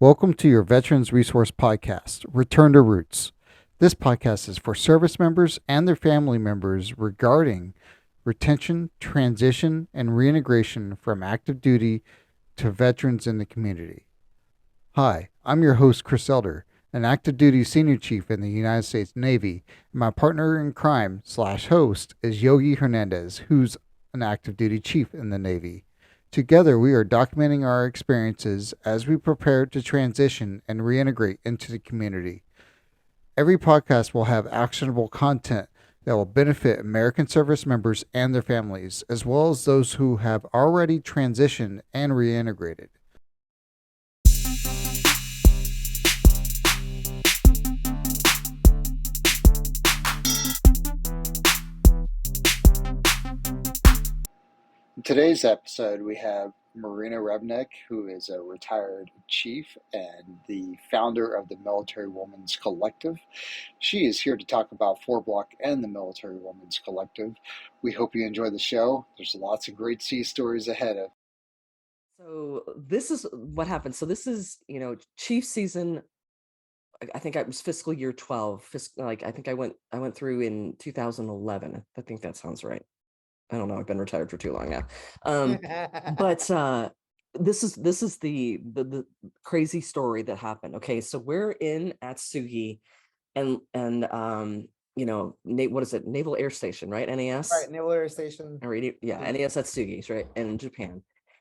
Welcome to your Veterans Resource Podcast, Return to Roots. This podcast is for service members and their family members regarding retention, transition, and reintegration from active duty to veterans in the community. Hi, I'm your host, Chris Elder, an active duty senior chief in the United States Navy, and my partner in crime slash host is Yogi Hernandez, who's an active duty chief in the Navy. Together, we are documenting our experiences as we prepare to transition and reintegrate into the community. Every podcast will have actionable content that will benefit American service members and their families, as well as those who have already transitioned and reintegrated. In today's episode, we have Marina Rabinek, who is a retired chief and the founder of the Military W.O.M.E.N Collective. She is here to talk about 4-Block and the Military W.O.M.E.N Collective. We hope you enjoy the show. There's lots of great sea stories ahead of. So this is what happened. So this is, chief season. I think it was fiscal year 12. I think I went through in 2011. I think that sounds right. I don't know. I've been retired for too long now. But this is the crazy story that happened. Okay, so we're in at 𝐂𝐎𝐄𝐓 and what is it? Naval Air Station, right? NAS. Right, Naval Air Station. Yeah, NAS at 𝐂𝐎𝐄𝐓, right, in Japan.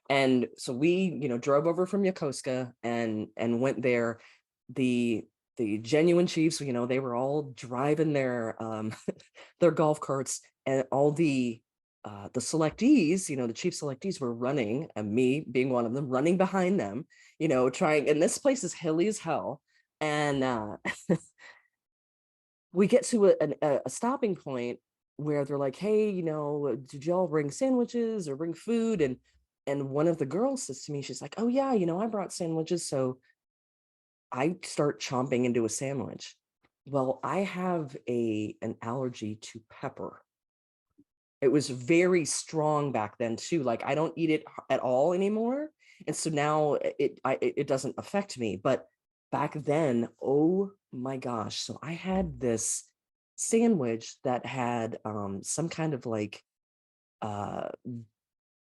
And so we, drove over from 𝐂𝐎𝐓𝐄𝐒 and went there. The genuine chiefs, they were all driving their their golf carts, and all the selectees, the chief selectees were running, and me being one of them, running behind them, trying. And this place is hilly as hell. And we get to a stopping point where they're like, hey, did y'all bring sandwiches or bring food? And one of the girls says to me, she's like, oh yeah, I brought sandwiches. So I start chomping into a sandwich. Well, I have an allergy to pepper. It was very strong back then too. Like, I don't eat it at all anymore. And so now it doesn't affect me. But back then, oh my gosh. So I had this sandwich that had some kind of like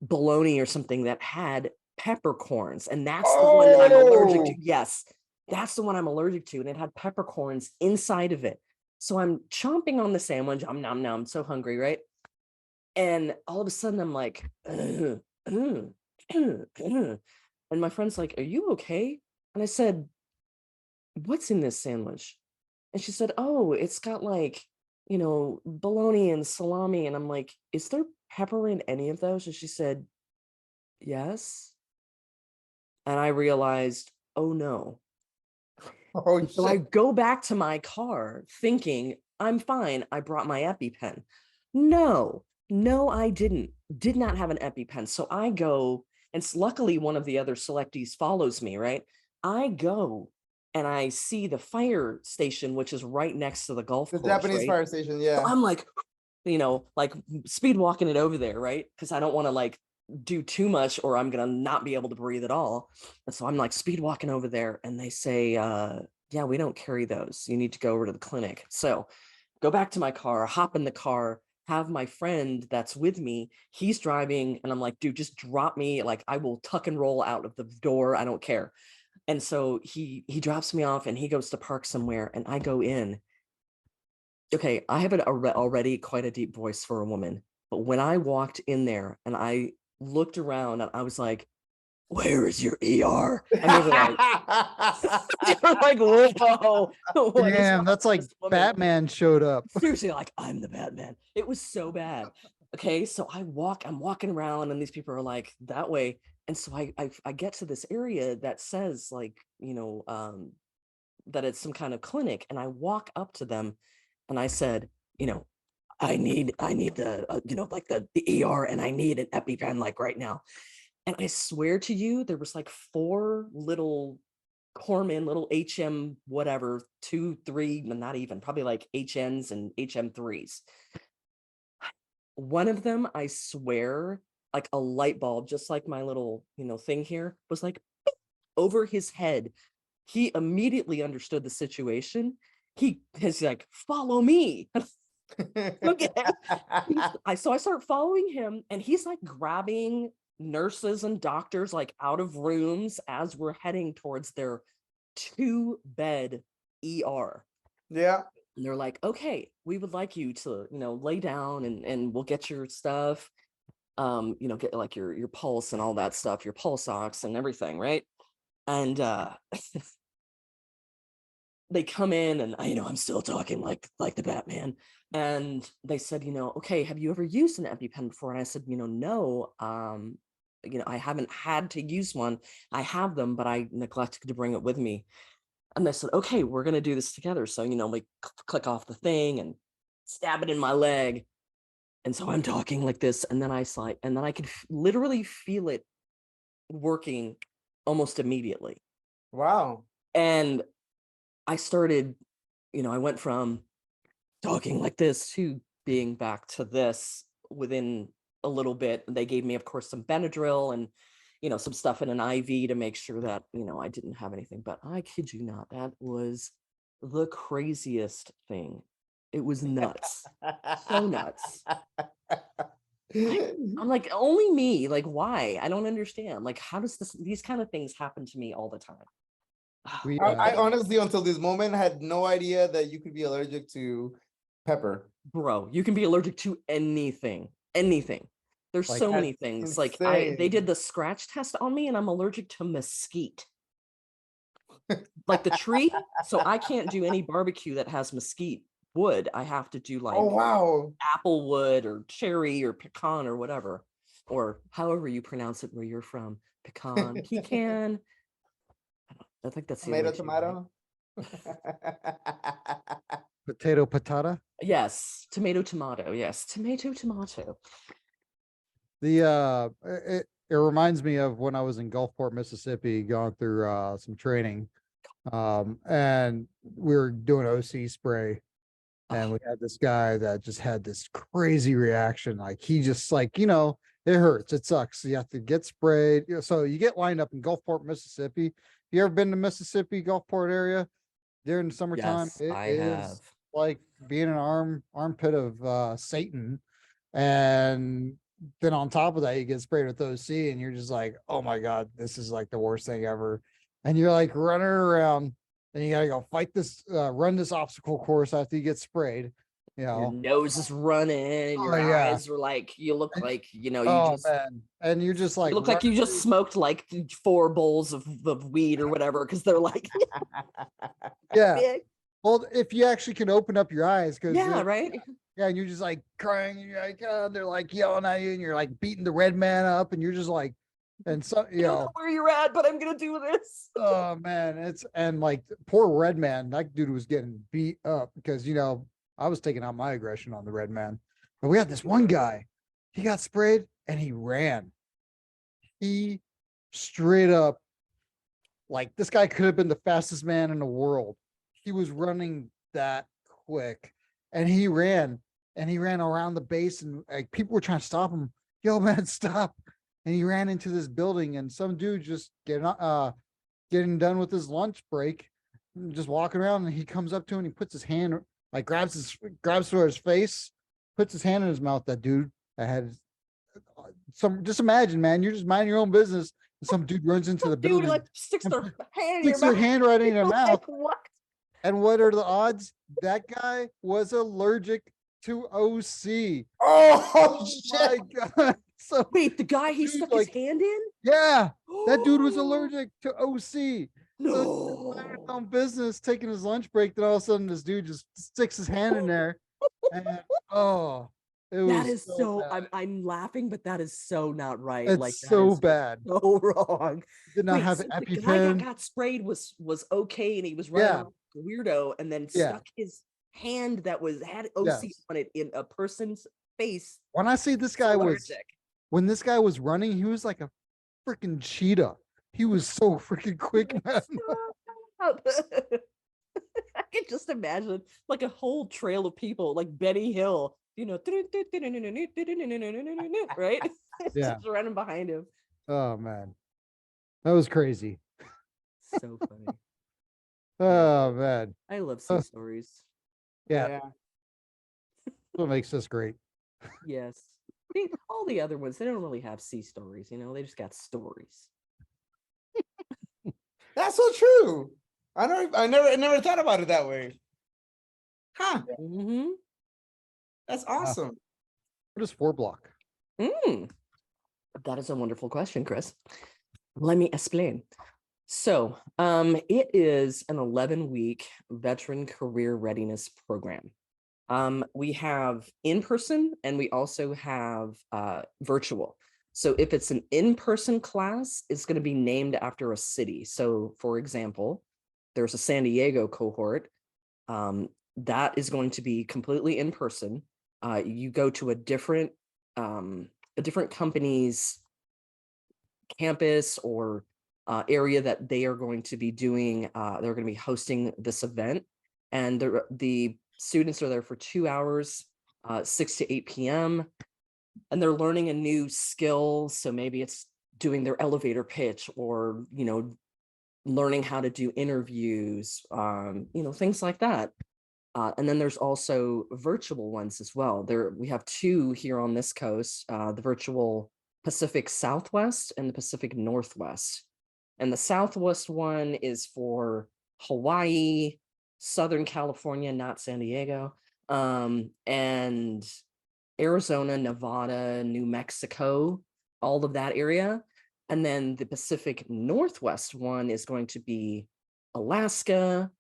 bologna or something that had peppercorns. And that's the one that I'm allergic to. Yes, that's the one I'm allergic to. And it had peppercorns inside of it. So I'm chomping on the sandwich. I'm so hungry, right? And all of a sudden I'm like, and my friend's like, are you okay? And I said, what's in this sandwich? And she said, oh, it's got like, bologna and salami. And I'm like, is there pepper in any of those? And she said, yes. And I realized, oh no. Oh, so I go back to my car thinking, I'm fine. I brought my EpiPen. No, I didn't. Did not have an EpiPen. So I go, and luckily one of the other selectees follows me, right? I go and I see the fire station, which is right next to the golf course. The Japanese right? fire station, yeah. So I'm like, like speed walking it over there, right? Because I don't want to like do too much or I'm gonna not be able to breathe at all. And so I'm like speed walking over there, and they say, yeah, we don't carry those. You need to go over to the clinic. So go back to my car, hop in the car, have my friend that's with me, he's driving, and I'm like, dude, just drop me. Like, I will tuck and roll out of the door. I don't care. And so he drops me off and he goes to park somewhere, and I go in. Okay, I have already quite a deep voice for a woman, but when I walked in there and I looked around and I was like, where is your ER? And they were like, they were like, whoa. Damn, that's like Batman showed up. Seriously, like, I'm the Batman. It was so bad. Okay, so I'm walking around, and these people are like that way. And so I get to this area that says like, that it's some kind of clinic. And I walk up to them and I said, I need the, like the ER, and I need an EpiPen like right now. And I swear to you, there was like 4 little Corpsmen, little HM, whatever, 2, 3, not even, probably like HNs and HM3s. One of them, I swear, like a light bulb, just like my little, thing here, was like over his head. He immediately understood the situation. He is like, follow me. Okay. So I start following him, and he's like grabbing nurses and doctors like out of rooms as we're heading towards their 2-bed ER. Yeah. And they're like, okay, we would like you to, lay down and we'll get your stuff, get like your pulse and all that stuff, your pulse ox and everything, right? And they come in, and I'm still talking like the Batman. And they said, okay, have you ever used an EpiPen before? And I said, no, I haven't had to use one. I have them, but I neglected to bring it with me. And they said, okay, we're going to do this together. So, we click off the thing and stab it in my leg. And so I'm talking like this, and then I could literally feel it working almost immediately. Wow. And I started, I went from talking like this to being back to this within a little bit. They gave me, of course, some Benadryl and, some stuff in an IV to make sure that, I didn't have anything. But I kid you not, that was the craziest thing. It was nuts. So nuts. I'm like, only me. Like, why? I don't understand. Like, how does these kind of things happen to me all the time? I honestly, until this moment, had no idea that you could be allergic to pepper. Bro, you can be allergic to anything. There's Like, so many things. Like they did the scratch test on me, and I'm allergic to mesquite. Like the tree. So I can't do any barbecue that has mesquite wood. I have to do like, oh wow, apple wood or cherry or pecan or whatever, or however you pronounce it where you're from. Pecan. I think that's the tomato. potato, patata. Yes, tomato. Yes, tomato. It reminds me of when I was in Gulfport, Mississippi, going through some training, and we were doing OC spray, and we had this guy that just had this crazy reaction. Like he just like, it hurts, it sucks. You have to get sprayed. So you get lined up in Gulfport, Mississippi. You ever been to Mississippi, Gulfport area during the summertime? Yes, It I is have. like being an armpit of Satan. And then on top of that, you get sprayed with OC, and you're just like, oh my God, this is like the worst thing ever. And you're like running around, and you gotta go fight this, run this obstacle course after you get sprayed. Your nose is running, and your eyes are like, you look like, man. And you're just like, you look like you just smoked like 4 bowls of weed or whatever, because they're like, yeah. big. Well, if you actually can open up your eyes, because right. Yeah, and you're just like crying, and you're like, they're like yelling at you, and you're like beating the red man up, and you're just like, and so I don't know where you're at, but I'm gonna do this. Oh man, and like poor red man, that dude was getting beat up because I was taking out my aggression on the red man. But we had this one guy, he got sprayed and he ran. He straight up, like, this guy could have been the fastest man in the world. He was running that quick, and he ran around the base, and like people were trying to stop him. Yo, man, stop. And he ran into this building, and some dude just getting done with his lunch break, just walking around, and he comes up to him and he puts his hand, like grabs for his face, puts his hand in his mouth. That dude that had just imagine, man, you're just minding your own business, and some dude runs into the building, like sticks their hand right in your mouth. What? And what are the odds? That guy was allergic to OC. Oh my God. So wait, the guy he stuck his hand in? Yeah, that dude was allergic to OC. No. So he's on business, taking his lunch break. Then all of a sudden, this dude just sticks his hand in there, and that is so. I'm laughing, but that is so not right. It's like so bad, so wrong. Did not have an EpiPen. The guy that got sprayed was okay, and he was running like a weirdo, and then stuck his hand that had OC on it in a person's face. When I see this guy when this guy was running, he was like a freaking cheetah. He was so freaking quick, man. I can just imagine like a whole trail of people, like Benny Hill, right? Just running behind him. Oh man, that was crazy. So funny. Oh man. I love sea stories. Yeah. Yeah. That's what makes this great. Yes. All the other ones, they don't really have sea stories, you know, they just got stories. That's so true. I never thought about it that way. Huh. Mm-hmm. That's awesome. What is 4-block? That is a wonderful question, Chris. Let me explain. So it is an 11-week veteran career readiness program. We have in-person and we also have virtual. So if it's an in-person class, it's going to be named after a city. So for example, there's a San Diego cohort that is going to be completely in person. You go to a different company's campus or area that they are going to be doing. They're going to be hosting this event, and the students are there for 2 hours, 6 to 8 p.m. and they're learning a new skill. So maybe it's doing their elevator pitch, or learning how to do interviews, things like that. And then there's also virtual ones as well. We have 2 here on this coast, the virtual Pacific Southwest and the Pacific Northwest. And the Southwest one is for Hawaii, Southern California, not San Diego, and Arizona, Nevada, New Mexico, all of that area. And then the Pacific Northwest one is going to be Alaska.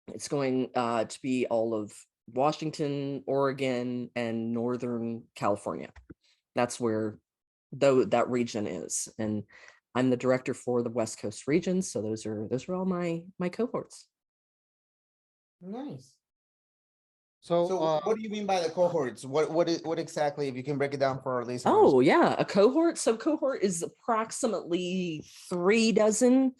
It's going to be all of Washington, Oregon, and Northern California. That's where that region is. And I'm the director for the West Coast region. So those are all my cohorts. Nice. So what do you mean by the cohorts? What exactly, if you can break it down for our listeners? Oh yeah, a cohort. So cohort is approximately 3 dozen,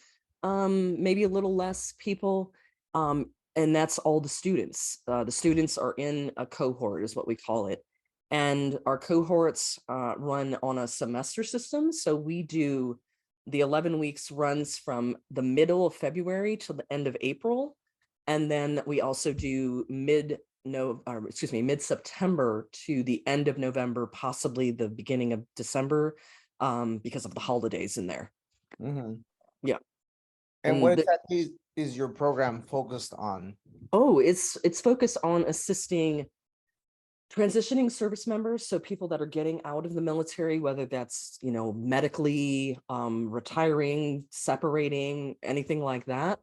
maybe a little less people. And that's all the students. The students are in a cohort is what we call it. And our cohorts run on a semester system. So we do the 11 weeks runs from the middle of February to the end of April. And then we also do mid-September to the end of November, possibly the beginning of December, because of the holidays in there. Mm-hmm. Yeah. And what exactly is your program focused on? Oh, it's focused on assisting transitioning service members, so people that are getting out of the military, whether that's medically, retiring, separating, anything like that.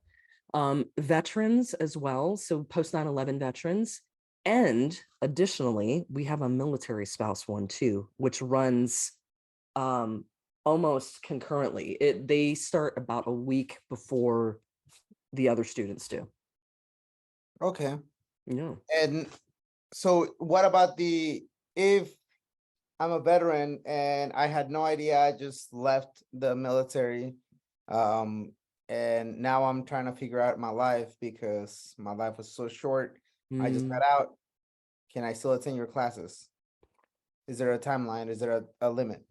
Veterans as well, so post 9/11 veterans. And additionally, we have a military spouse one too, which runs almost concurrently. They start about a week before the other students do. Okay. Yeah. And so what about if I'm a veteran and I had no idea, I just left the military, and now I'm trying to figure out my life because my life was so short. I just got out. Can I still attend your classes? Is there a timeline? Is there a limit?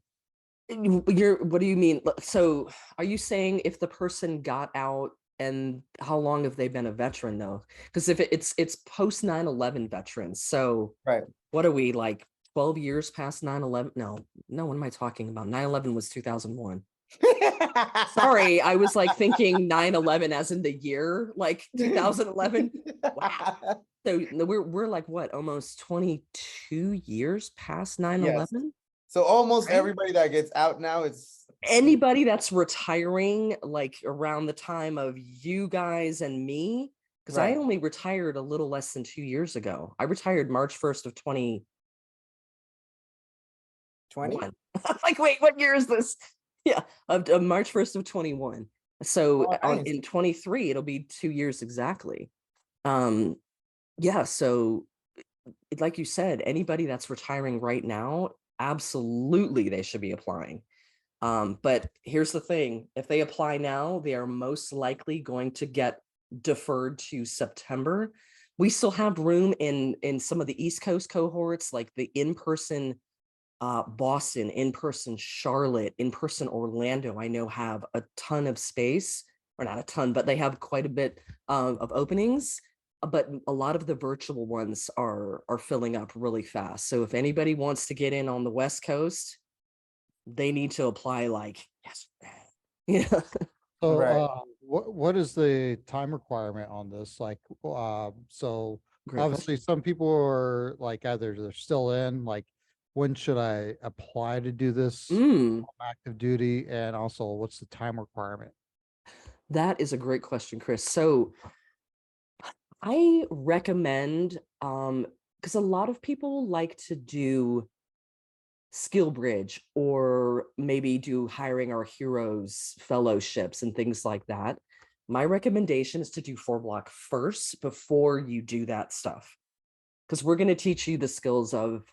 What do you mean? So are you saying if the person got out, and how long have they been a veteran though? Because if it's post 9/11 veterans, so Right. what are we, like 12 years past 9/11? No, what am I talking about? 9/11 was 2001. Sorry, I was like thinking 9/11 as in the year, like 2011. Wow. So we're like what, almost 22 years past 9/11? Yes. So almost Right? everybody that gets out now is Anybody that's retiring like around the time of you guys and me, because I right. only retired a little less than 2 years ago. I retired March 1st of 2020. 20? Like, wait, what year is this? Yeah, of March 1st of 21. So nice. in 23, it'll be 2 years exactly. Yeah, so like you said, anybody that's retiring right now, absolutely they should be applying. But here's the thing, if they apply now, they are most likely going to get deferred to September. We still have room in some of the East Coast cohorts, like the in-person Boston, in-person Charlotte, in-person Orlando, I know have a ton of space. or not a ton, but they have quite a bit of openings. But a lot of the virtual ones are filling up really fast. So if anybody wants to get in on the West Coast, they need to apply like yesterday. Yeah. So, Right. what is the time requirement on this? Like, so Great obviously question. some people are like either they're still in, like, when should I apply to do this Mm, active duty? And also, what's the time requirement? that is a great question, Chris. So I recommend, because a lot of people like to do skill bridge or maybe do hiring our heroes fellowships and things like that. My recommendation is to do 4 block first before you do that stuff, because we're going to teach you the skills of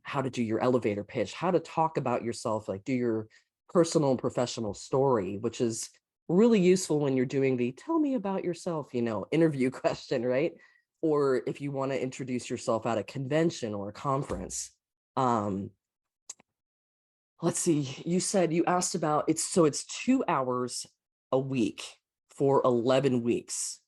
how to do your elevator pitch, how to talk about yourself, like do your personal and professional story, which is really useful when you're doing the tell me about yourself, interview question, right? Or if you want to introduce yourself at a convention or a conference. Um, let's see, you asked about it's 2 hours a week for 11 weeks.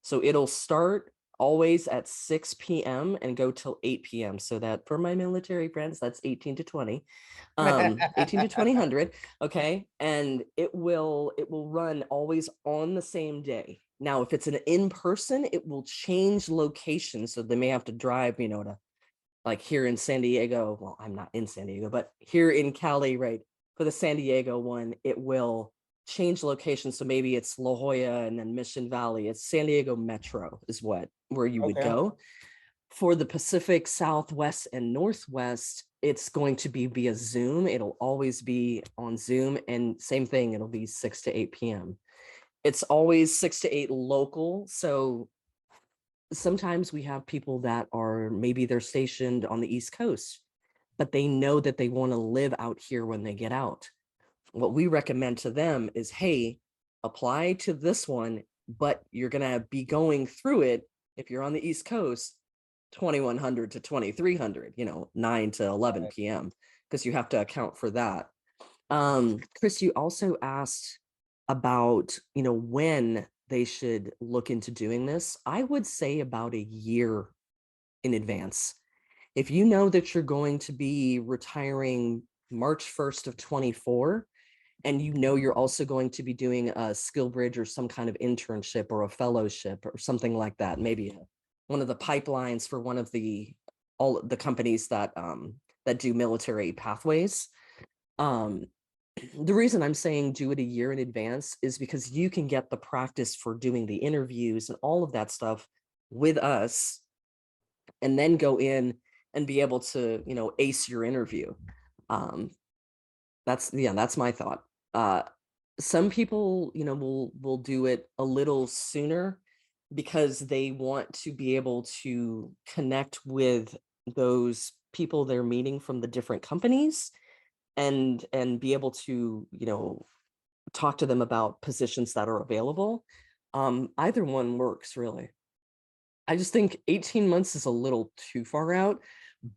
So it'll start always at 6 p.m. and go till 8 p.m. So that for my military friends, that's 18 to 20, 18 to 2000. Okay. And it will run always on the same day. Now, if it's an in-person, it will change location. So they may have to drive, to like here in San Diego. Well, I'm not in San Diego, but here in Cali, right? For the San Diego one, it will change location. So maybe it's La Jolla and then Mission Valley. It's San Diego Metro is where you would Okay. go. For the Pacific Southwest and Northwest, it's going to be via Zoom. It'll always be on Zoom, and same thing, it'll be 6 to 8 p.m. It's always 6 to 8 local. So sometimes we have people that are maybe they're stationed on the East Coast, but they know that they want to live out here when they get out. What we recommend to them is, hey, apply to this one, but you're going to be going through it if you're on the East Coast, 2100 to 2300, 9 to 11 Right. p.m., because you have to account for that. Chris, you also asked about, when they should look into doing this. I would say about a year in advance. If you know that you're going to be retiring March 1st of 24, and you're also going to be doing a skill bridge or some kind of internship or a fellowship or something like that, maybe one of the pipelines for one of all the companies that do military pathways. Um, the reason I'm saying do it a year in advance is because you can get the practice for doing the interviews and all of that stuff with us, and then go in and be able to, ace your interview. Um, that's my thought. Uh, some people, will do it a little sooner because they want to be able to connect with those people they're meeting from the different companies, and be able to, talk to them about positions that are available. Either one works, really. I just think 18 months is a little too far out,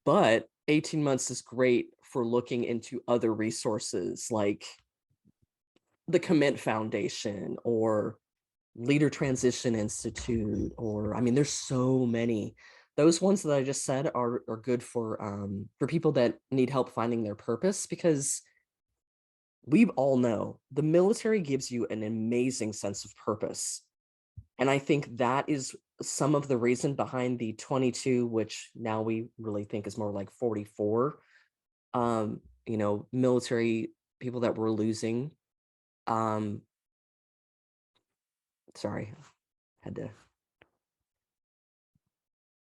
but 18 months is great for looking into other resources like the Commit Foundation or Leader Transition Institute, or I mean, there's so many. Those ones that I just said are good for people that need help finding their purpose, because we all know the military gives you an amazing sense of purpose. And I think that is some of the reason behind the 22, which now we really think is more like 44, military people that we're losing. Um, sorry, had to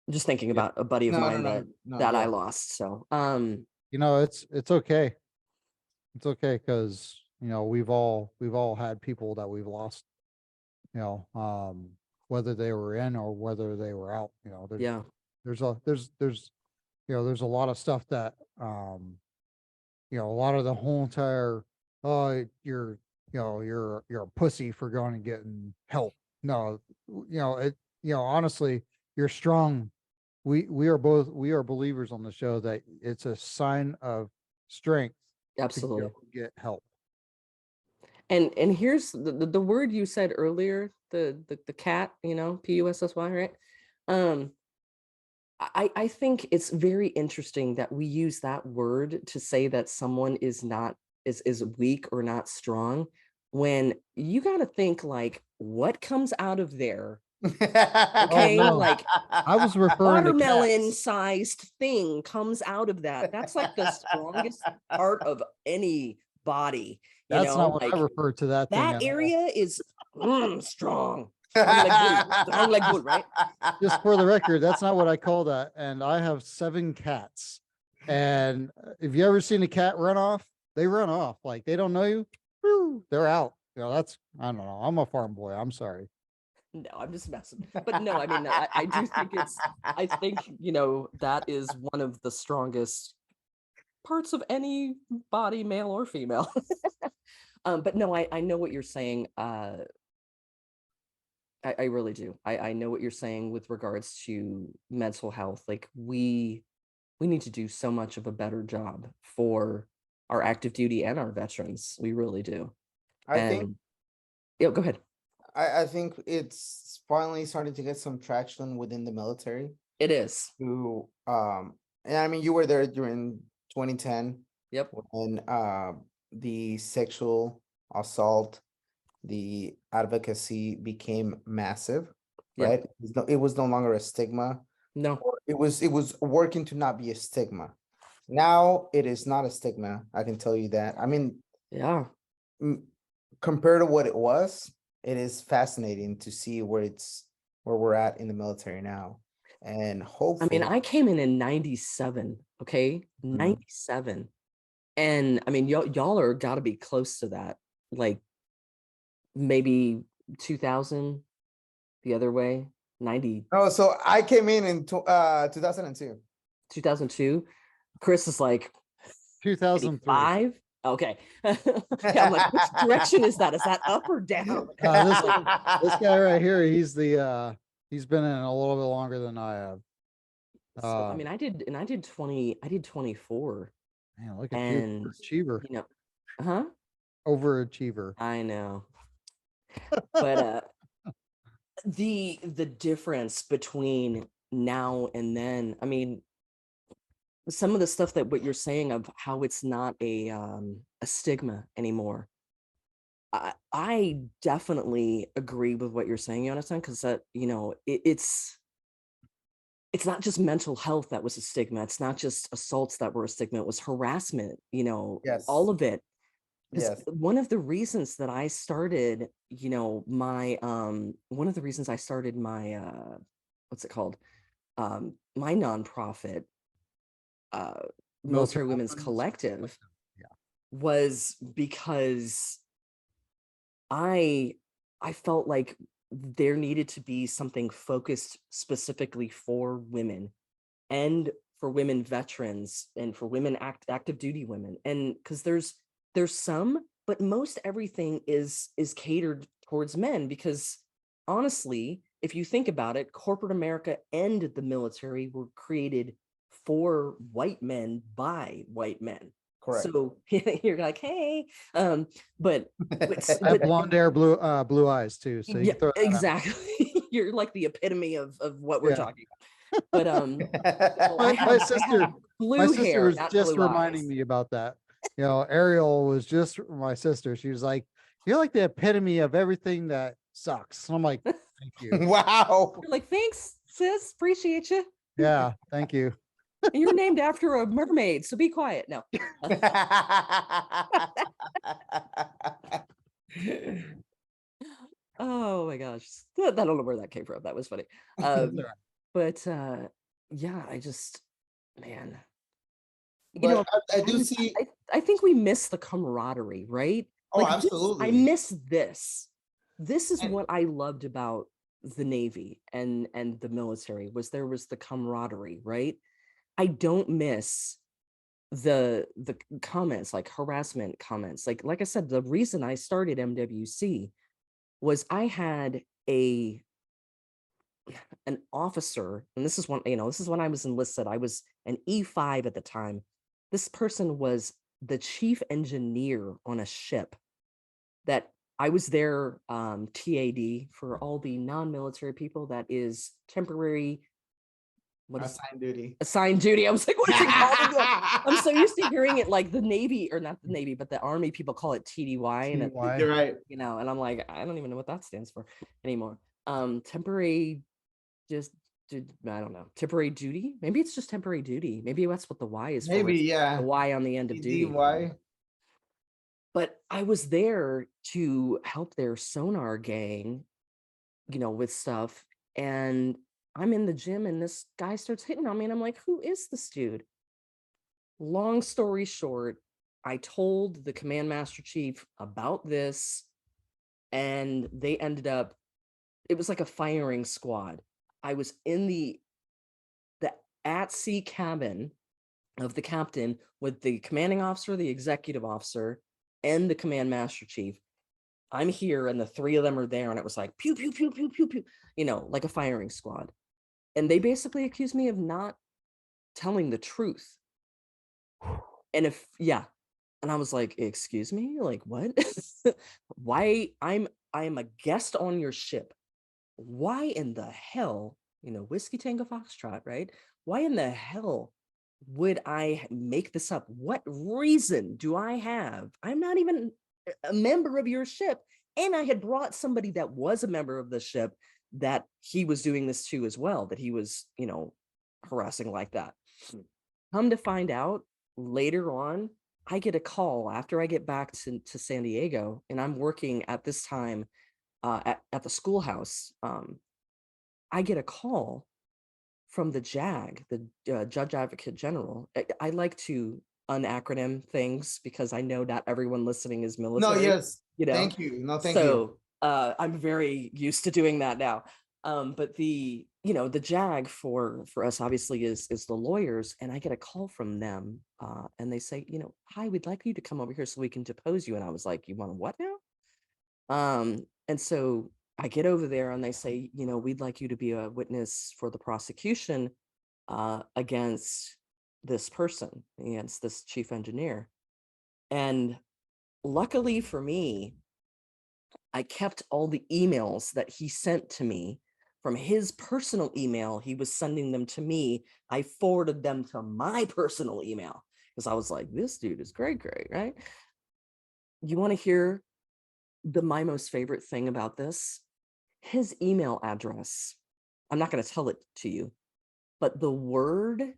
just thinking Yeah. about a buddy of No, no, mine no, that no. that I Yeah. lost. So It's okay. It's okay because we've all had people that we've lost. You know, whether they were in or whether they were out. yeah, There's a lot of stuff that a lot of the whole entire you're a pussy for going and getting help. No, honestly, you're strong. We are believers on the show that it's a sign of strength to absolutely. go get help. And here's the word you said earlier, the cat, PUSSY, right? Um, I think it's very interesting that we use that word to say that someone is not is weak or not strong, when you got to think like what comes out of there. Oh Okay, no, like I was referring to watermelon cats. sized thing comes out of that. That's like the strongest part of any body, That's not what I like refer to that thing that at all. area is strong. Strong like bull, right? Just for the record, that's not what I call that. And I have 7 cats. And if you ever seen a cat run off, they run off. Like they don't know you. Whew, they're out. That's, I don't know. I'm a farm boy. I'm sorry. No, I'm just messing. But no, I mean, I do think I think, that is one of the strongest parts of any body, male or female. But no, I know what you're saying. I really do. I know what you're saying with regards to mental health. Like we need to do so much of a better job for our active duty and our veterans. We really do. I think And yeah, go ahead. I think it's finally starting to get some traction within the military. It is. To and I mean you were there during 2010 Yep. when the sexual assault, the advocacy became massive, Yep. right? It was no longer a stigma. No. Or it was working to not be a stigma. Now it is not a stigma. I can tell you that. I mean, Yeah. compared to what it was, it is fascinating to see where we're at in the military now. And I hopefully, mean, I came in 97, okay? 97. And I mean, y'all are got to be close to that. Like maybe 2000 the other way, 90. oh, so I came in 2002. 2002. Chris is like 2003. 5. Okay. Yeah, I'm like, which direction is that? Is that up or down? This guy right here, he's been in a little bit longer than I have. So I mean, I did 24. Man, look at And you, achiever, overachiever. I know. But the difference between now and then, I mean, some of the stuff that what you're saying of how it's not a stigma anymore. I definitely agree with what you're saying, Jonathan, because that, it's not just mental health that was a stigma. It's not just assaults that were a stigma. It was harassment, Yes. all of it. Yes. One of the reasons that I started, my one of the reasons I started my what's it called? My nonprofit, Military Women's Collective, was because I felt like there needed to be something focused specifically for women and for women veterans and for women active duty women. And because there's some, but most everything is catered towards men, because honestly, if you think about it, corporate America and the military were created for white men by white men. Correct. So you're like, hey, but I have blonde hair, blue eyes too. So you yeah, exactly. You're like the epitome of what we're talking about. But my sister hair, was just reminding me about that. Ariel was just my sister. She was like, "You're like the epitome of everything that sucks." And I'm like, "Thank you." Wow. You're like, "Thanks, sis. Appreciate you." Yeah, thank you. You're named after a mermaid, so be quiet. No. Oh my gosh. I don't know where that came from. That was funny. But yeah, I just, man. I do see. I think we miss the camaraderie, right? Oh, Like absolutely. I miss this. This is what I loved about the Navy and the military, was there was the camaraderie, right? I don't miss the comments, like harassment comments. Like I said, the reason I started MWC was I had an officer, and this is when I was enlisted. I was an E5 at the time. This person was the chief engineer on a ship that I was their TAD for all the non-military people. That is temporary. What is Assigned duty. assigned duty? I was like, what is it called again? I'm so used to hearing it like the Navy, or not the Navy, but the Army people call it TDY, and TDY. You're right. you know, and I'm like, I don't even know what that stands for anymore. Temporary, just I don't know, temporary duty. Maybe it's just temporary duty. Maybe that's what the Y is for. Maybe, It's yeah. the Y on the end of duty. TDY. But I was there to help their sonar gang, you know, with stuff. And I'm in the gym and this guy starts hitting on me. And I'm like, who is this dude? Long story short, I told the command master chief about this, and they ended up, it was like a firing squad. I was in the at-sea cabin of the captain with the commanding officer, the executive officer, and the command master chief. I'm here and the three of them are there, and it was like pew, pew, pew, pew, pew, pew, you know, like a firing squad. And they basically accused me of not telling the truth. And and I was like, excuse me, like what? Why I am a guest on your ship. Why in the hell, you know, Whiskey Tango Foxtrot, right? Why in the hell would I make this up? What reason do I have? I'm not even a member of your ship. And I had brought somebody that was a member of the ship that he was doing this to as well, that he was, you know, harassing like that. Come to find out later on, I get a call after I get back to San Diego, and I'm working at this time at the schoolhouse. I get a call from the JAG, the Judge Advocate General. I like to unacronym things because I know not everyone listening is military. No, yes. You know? Thank you. No, thank you. So I'm very used to doing that now. But the JAG for us obviously is the lawyers, and I get a call from them, and they say, you know, hi, we'd like you to come over here so we can depose you. And I was like, you want to what now? And so I get over there and they say, you know, we'd like you to be a witness for the prosecution against this person, against this chief engineer. And luckily for me, I kept all the emails that he sent to me from his personal email. He was sending them to me. I forwarded them to my personal email because I was like, this dude is great, right? You want to hear my most favorite thing about this? His email address. I'm not going to tell it to you, but the word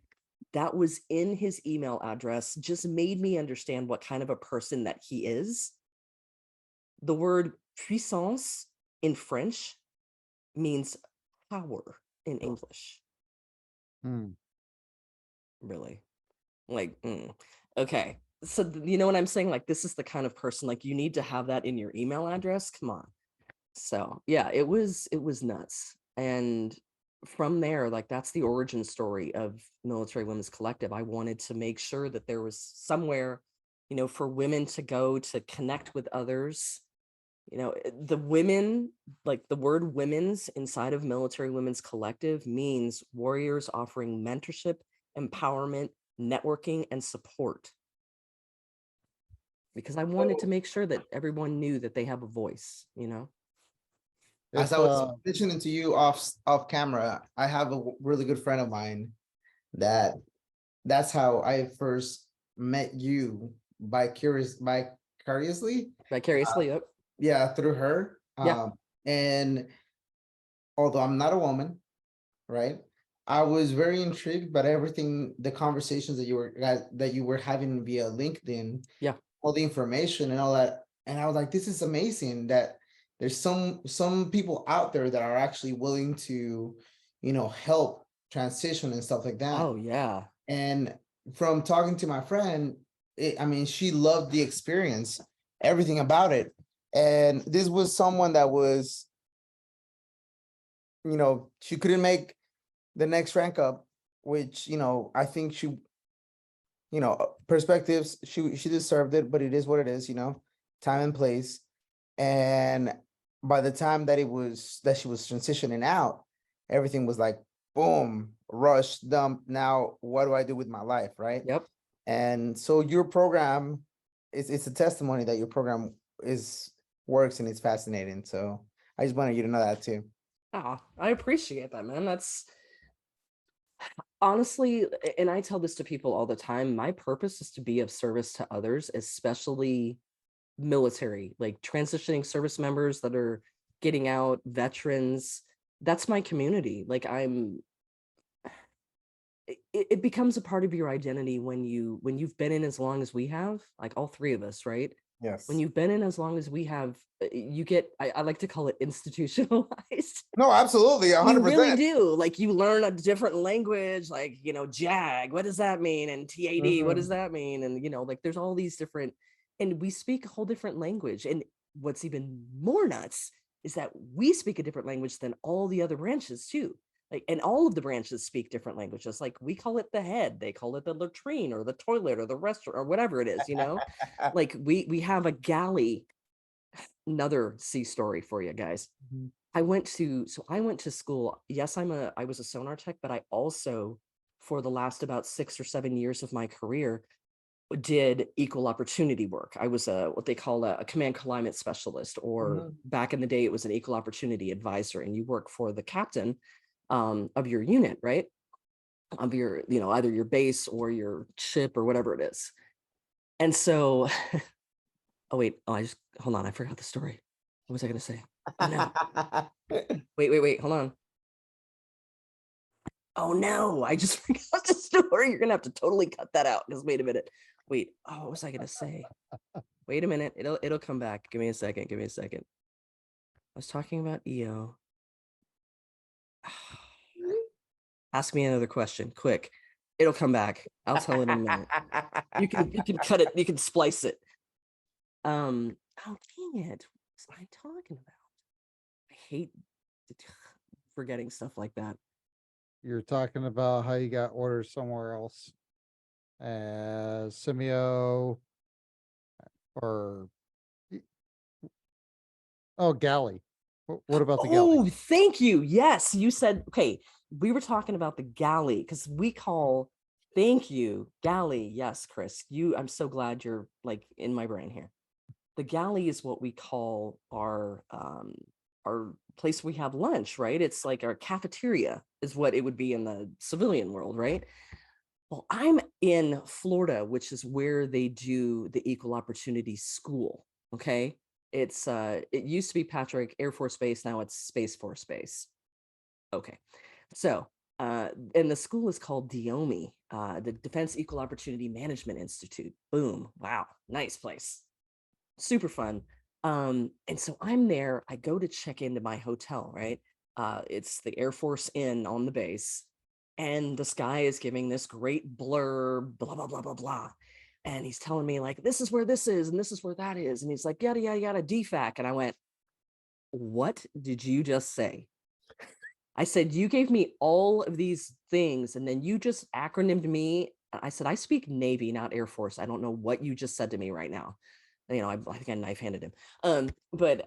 that was in his email address just made me understand what kind of a person that he is. The word puissance in French means power in English. Really? Like, okay. So you know what I'm saying? Like, this is the kind of person, like, you need to have that in your email address. Come on. So yeah, it was nuts. And from there, like, that's the origin story of Military Women's Collective. I wanted to make sure that there was somewhere, you know, for women to go to connect with others. You know, the women, like the word women's inside of Military Women's Collective means warriors offering mentorship, empowerment, networking, and support. Because I wanted to make sure that everyone knew that they have a voice, you know? As I was mentioning to you off camera, I have a really good friend of mine that's how I first met you vicariously. Yep. Yeah, through her. Yeah. And although I'm not a woman, right? I was very intrigued by everything, the conversations that you were having via LinkedIn. Yeah. All the information and all that. And I was like, this is amazing that there's some people out there that are actually willing to, you know, help transition and stuff like that. Oh yeah. And from talking to my friend, I mean, she loved the experience, everything about it. And this was someone that was, you know, she couldn't make the next rank up, which, you know, I think she, you know, perspectives, she deserved it, but it is what it is, you know, time and place. And by the time that she was transitioning out, everything was like, boom, rush, dump. Now, what do I do with my life, right? Yep. And so your program it's a testimony that your program works, and it's fascinating. So I just wanted you to know that too. Oh, I appreciate that, man. That's honestly, and I tell this to people all the time, my purpose is to be of service to others, especially military, like transitioning service members that are getting out, veterans. That's my community. Like it becomes a part of your identity when you've been in as long as we have, like all three of us, right? Yes. When you've been in as long as we have, you get, I like to call it institutionalized. No, absolutely, You 100%. really do. Like you learn a different language, like, JAG, what does that mean? And TAD, what does that mean? And, like there's all these different, and we speak a whole different language. And what's even more nuts is that we speak a different language than all the other branches too. Like, and all of the branches speak different languages. Like we call it the head, they call it the latrine or the toilet or the restaurant or whatever it is, like we have a galley. Another sea story for you guys. I went to school. Yes, I was a sonar tech, but I also, for the last about 6 or 7 years of my career, did equal opportunity work. I was what they call a command climate specialist, or back in the day, it was an equal opportunity advisor, and you work for the captain of your unit, right? Of your, either your base or your ship or whatever it is. And so, hold on, I forgot the story. What was I going to say? Oh no. Wait, hold on. Oh no, I just forgot the story. You're gonna have to totally cut that out, because wait a minute. Wait, what was I gonna say? Wait a minute, it'll come back. Give me a second. I was talking about EO. Ask me another question, quick. It'll come back. I'll tell it in a minute. You can cut it, you can splice it. Oh dang it. What was I talking about? I hate forgetting stuff like that. You're talking about how you got orders somewhere else, as Simeo or galley. What about the galley? Oh, thank you. Yes, you said, okay, we were talking about the galley, because we call, thank you, galley. Yes, Chris, I'm so glad you're like in my brain here. The galley is what we call our place we have lunch, right? It's like our cafeteria is what it would be in the civilian world, right? Well, I'm in Florida, which is where they do the equal opportunity school. Okay. It used to be Patrick Air Force Base. Now it's Space Force Base. Okay. So, and the school is called W.O.M.E.N, the Defense Equal Opportunity Management Institute. Boom. Wow. Nice place. Super fun. And so I'm there, I go to check into my hotel, right? It's the Air Force Inn on the base. And this guy is giving this great blurb, blah, blah, blah, blah, blah. And he's telling me like, this is where this is, and this is where that is. And he's like, yada, yada, yada, DFAC. And I went, what did you just say? I said, you gave me all of these things, and then you just acronymed me. I said, I speak Navy, not Air Force. I don't know what you just said to me right now. I think I knife handed him. But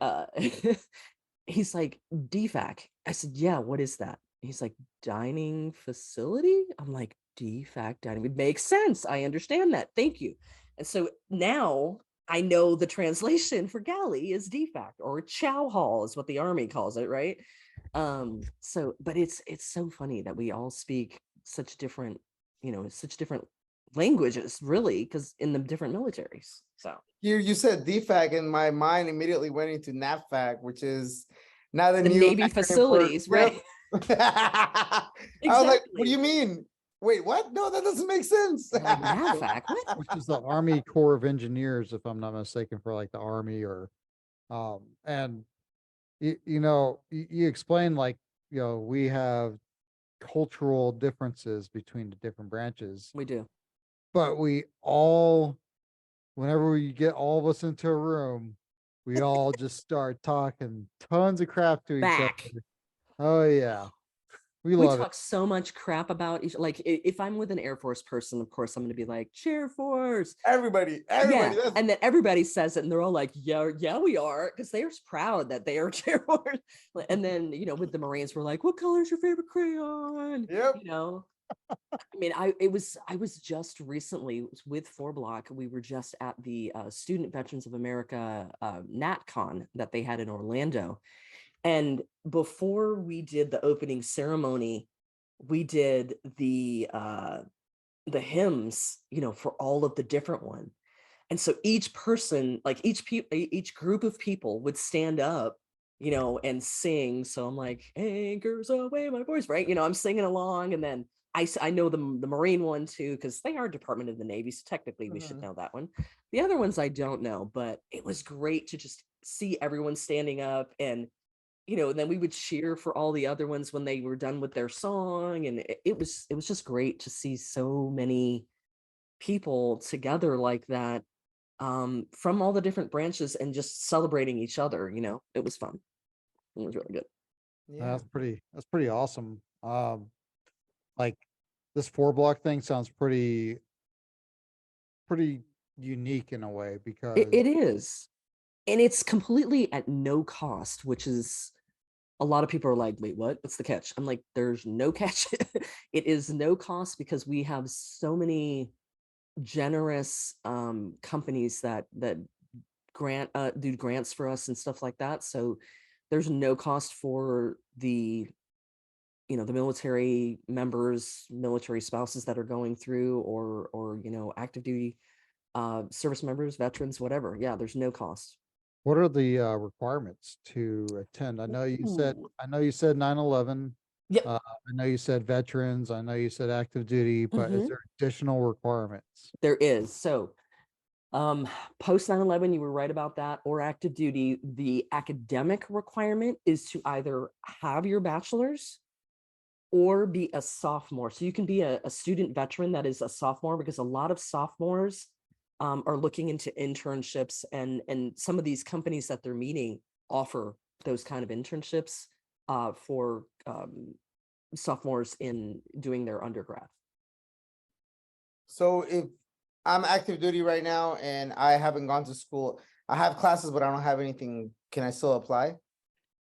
he's like, DFAC. I said, yeah, what is that? He's like, dining facility? I'm like, DFAC dining. It makes sense. I understand that. Thank you. And so now I know the translation for galley is DFAC, or chow hall is what the Army calls it, right? But it's so funny that we all speak such different languages, really, because in the different militaries. So You said DFAC, and my mind immediately went into NAFAC, which is now the new Navy facilities, right? I was like, what do you mean? Wait, what? No, that doesn't make sense. Like NAVFAC, what? Which is the Army Corps of Engineers, if I'm not mistaken, for like the Army, or and you explain, like, we have cultural differences between the different branches, We do. but we all, whenever we get all of us into a room, we all just start talking tons of crap to each Back. other. Oh yeah. We We love talk so much crap about each, like if I'm with an Air Force person, of course, I'm going to be like, cheer Force. Everybody. Yeah. And then everybody says it, and they're all like, yeah, we are. Because they're proud that they are cheer Force. And then, with the Marines, we're like, what color is your favorite crayon? Yep. I mean, I was just recently with 4 Block. We were just at the Student Veterans of America NatCon that they had in Orlando. And before we did the opening ceremony, we did the hymns, for all of the different one. And so each person, like each group of people would stand up, and sing. So I'm like, anchors away my voice, right? I'm singing along, and then I know the Marine one too, because they are Department of the Navy, so technically we should know that one. The other ones I don't know, but it was great to just see everyone standing up, and and then we would cheer for all the other ones when they were done with their song, and it was just great to see so many people together like that, from all the different branches and just celebrating each other. It was fun. It was really good. Yeah. That's pretty awesome. Like this 4 Block thing sounds pretty unique in a way because It is, and it's completely at no cost, which is, a lot of people are like, wait, what? What's the catch? I'm like, there's no catch. It is no cost because we have so many generous companies that do grants for us and stuff like that. So there's no cost for the the military members, military spouses that are going through, or active duty service members, veterans, whatever. Yeah, there's no cost. what are the requirements to attend? Ooh. I know you said 9/11. Yep. I know you said veterans. I know you said active duty, but is Mhm. there additional requirements? There is. So post 9/11, you were right about that, or active duty. The academic requirement is to either have your bachelor's or be a sophomore. So you can be a student veteran that is a sophomore, because a lot of sophomores are looking into internships, and some of these companies that they're meeting offer those kind of internships for sophomores in doing their undergrad. So if I'm active duty right now and I haven't gone to school, I have classes, but I don't have anything. Can I still apply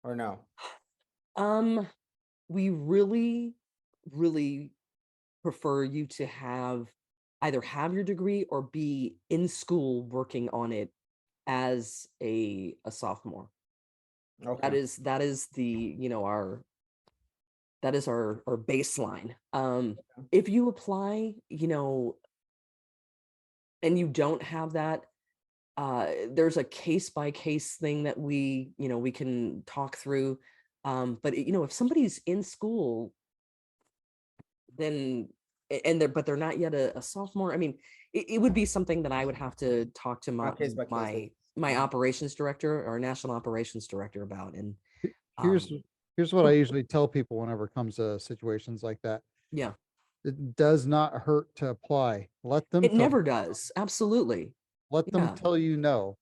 or no? We really, really prefer you to either have your degree or be in school working on it as a sophomore. Okay. That is the our baseline. If you apply, and you don't have that, there's a case by case thing that we can talk through. But if somebody's in school, then but they're not yet a sophomore. I mean, it would be something that I would have to talk to Case by case. my operations director or national operations director about. And Here's here's what I usually tell people whenever it comes to situations like that. yeah, It does not hurt to apply. it never does. Absolutely. Let them Yeah, tell you no.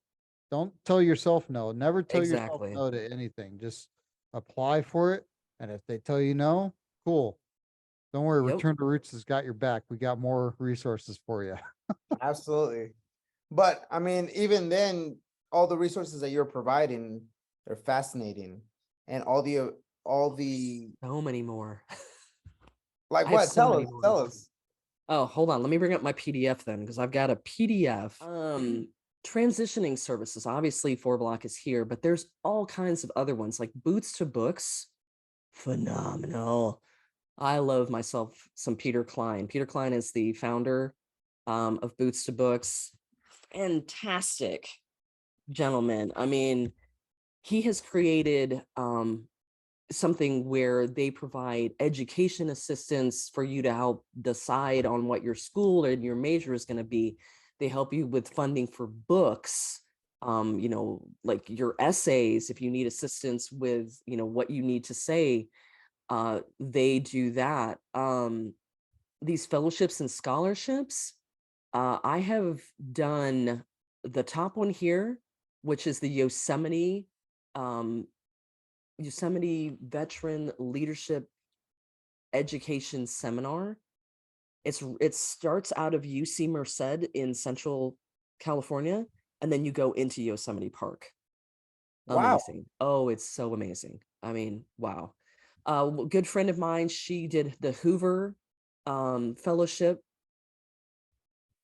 Don't tell yourself no. Never tell yourself exactly. no to anything. Just apply for it. And if they tell you no, cool. Don't worry. Yep. Return to Roots has got your back. We got more resources for you. Absolutely. But I mean, even then, all the resources that you're providing, they're fascinating. And all the So many more. like I have what? so many more. Tell us. Oh, hold on. Let me bring up my PDF then, because I've got a PDF. Transitioning services. Obviously, 4 Block is here, but there's all kinds of other ones like Boots to Books. Phenomenal. I love myself some Peter Klein. Peter Klein is the founder of Boots to Books. Fantastic gentleman. I mean, he has created something where they provide education assistance for you to help decide on what your school and your major is going to be. They help you with funding for books, like your essays. If you need assistance with, what you need to say, they do that. These fellowships and scholarships, I have done the top one here, which is the Yosemite Veteran Leadership Education Seminar. It starts out of UC Merced in Central California, and then you go into Yosemite Park. Wow. Amazing. Oh, it's so amazing. I mean, wow. A good friend of mine, she did the Hoover Fellowship,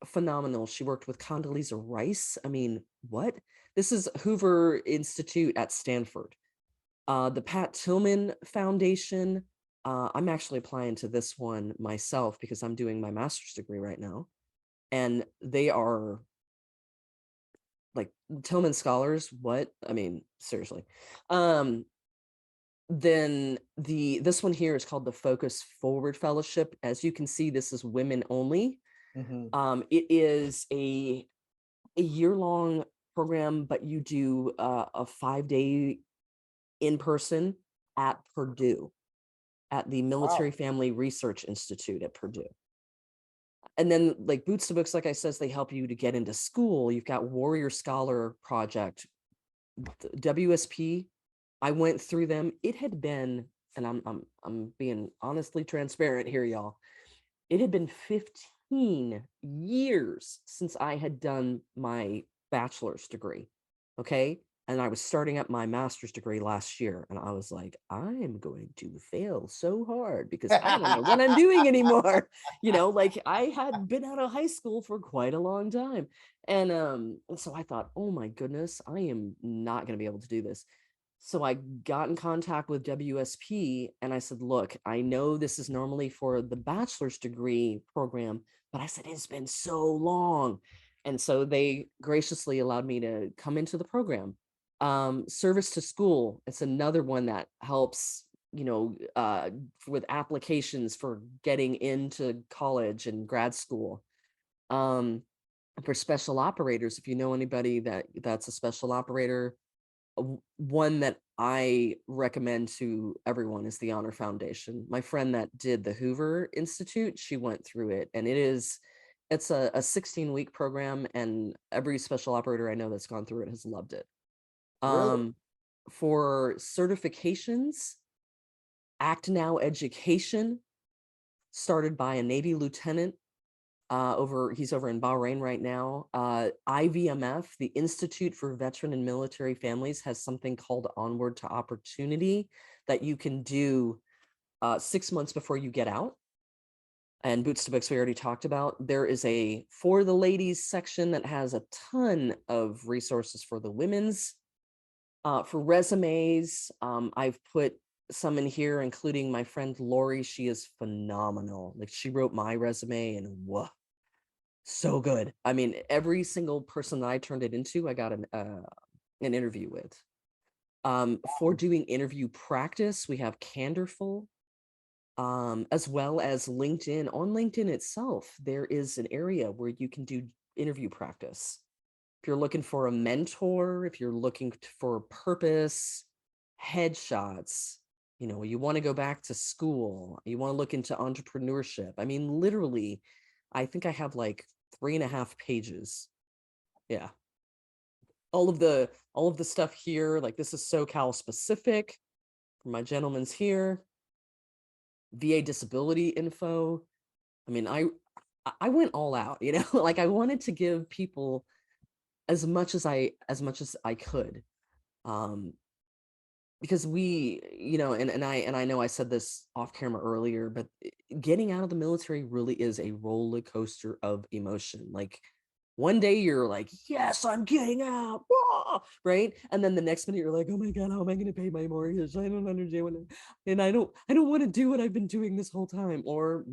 phenomenal. She worked with Condoleezza Rice. I mean, what? This is Hoover Institute at Stanford. The Pat Tillman Foundation. I'm actually applying to this one myself because I'm doing my master's degree right now. And they are like Tillman scholars. What? I mean, seriously. Then this one here is called the Focus Forward Fellowship. As you can see, this is women only. It is a year-long program, but you do a 5-day in-person at Purdue, at the Military Wow. Family Research Institute at Purdue. And then like Boots to Books, like I says, they help you to get into school. You've got Warrior Scholar Project, WSP. I went through them. It had been, and I'm being honestly transparent here, y'all. It had been 15 years since I had done my bachelor's degree. Okay. And I was starting up my master's degree last year. And I was like, I'm going to fail so hard because I don't know what I'm doing anymore. You know, like I had been out of high school for quite a long time. And so I thought, oh my goodness, I am not going to be able to do this. So I got in contact with WSP and I said, look, I know this is normally for the bachelor's degree program, but I said, it's been so long. And so they graciously allowed me to come into the program. Service to school, it's another one that helps, you know, with applications for getting into college and grad school. For special operators, if you know anybody that's a special operator, one that I recommend to everyone is the Honor Foundation. My friend that did the Hoover Institute, she went through it, and it's a 16-week program, and every special operator I know that's gone through it has loved it. Really? For certifications, Act Now Education, started by a Navy lieutenant. He's over in Bahrain right now. IVMF, the Institute for Veteran and Military Families, has something called Onward to Opportunity that you can do 6 months before you get out. And Boots to Books, we already talked about. There is a For the Ladies section that has a ton of resources for the women's. For resumes, I've put some in here, including my friend Lori. She is phenomenal. Like she wrote my resume and whoa. So good. I mean, every single person that I turned it into, I got an interview with. For doing interview practice, we have Candorful, as well as LinkedIn. On LinkedIn itself, there is an area where you can do interview practice. If you're looking for a mentor, if you're looking for a purpose, headshots, you know, you want to go back to school, you want to look into entrepreneurship. I mean, literally, I think I have like 3.5 pages. Yeah. All of the stuff here, like this is SoCal specific. For my gentleman's here. VA disability info. I mean, I went all out, you know, like I wanted to give people as much as I could. Because we, you know, and I know I said this off camera earlier, but getting out of the military really is a roller coaster of emotion. Like one day you're like, yes, I'm getting out, whoa! Right? And then the next minute you're like, oh my God, how am I going to pay my mortgage? I don't understand what, and I don't want to do what I've been doing this whole time. Or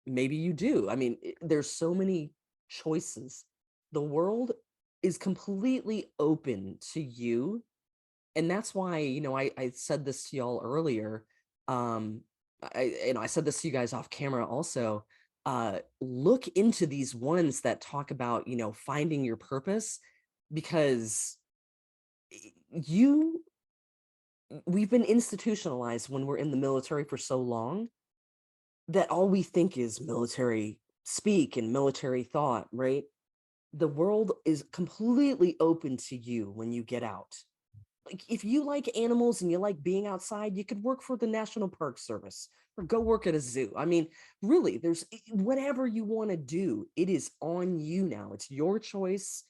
maybe you do. I mean, there's so many choices. The world is completely open to you. And that's why, you know, I said this to y'all earlier. I said this to you guys off camera also. Look into these ones that talk about, you know, finding your purpose, because we've been institutionalized when we're in the military for so long that all we think is military speak and military thought, right? The world is completely open to you when you get out. Like if you like animals and you like being outside, you could work for the National Park Service or go work at a zoo. I mean, really, there's whatever you want to do. It is on you now. It's your choice.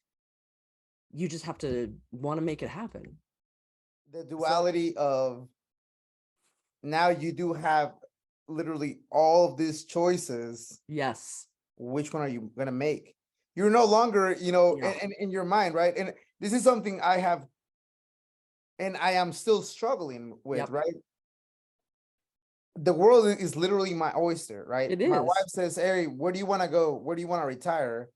You just have to want to make it happen. The duality of now you do have literally all of these choices, Yes. which one are you gonna make? You're no longer, Yeah. in your mind, right? And this is something I have, and I am still struggling with, Yep. right? The world is literally my oyster, right? It My is. wife says, "Hey, where do you want to go? Where do you want to retire?"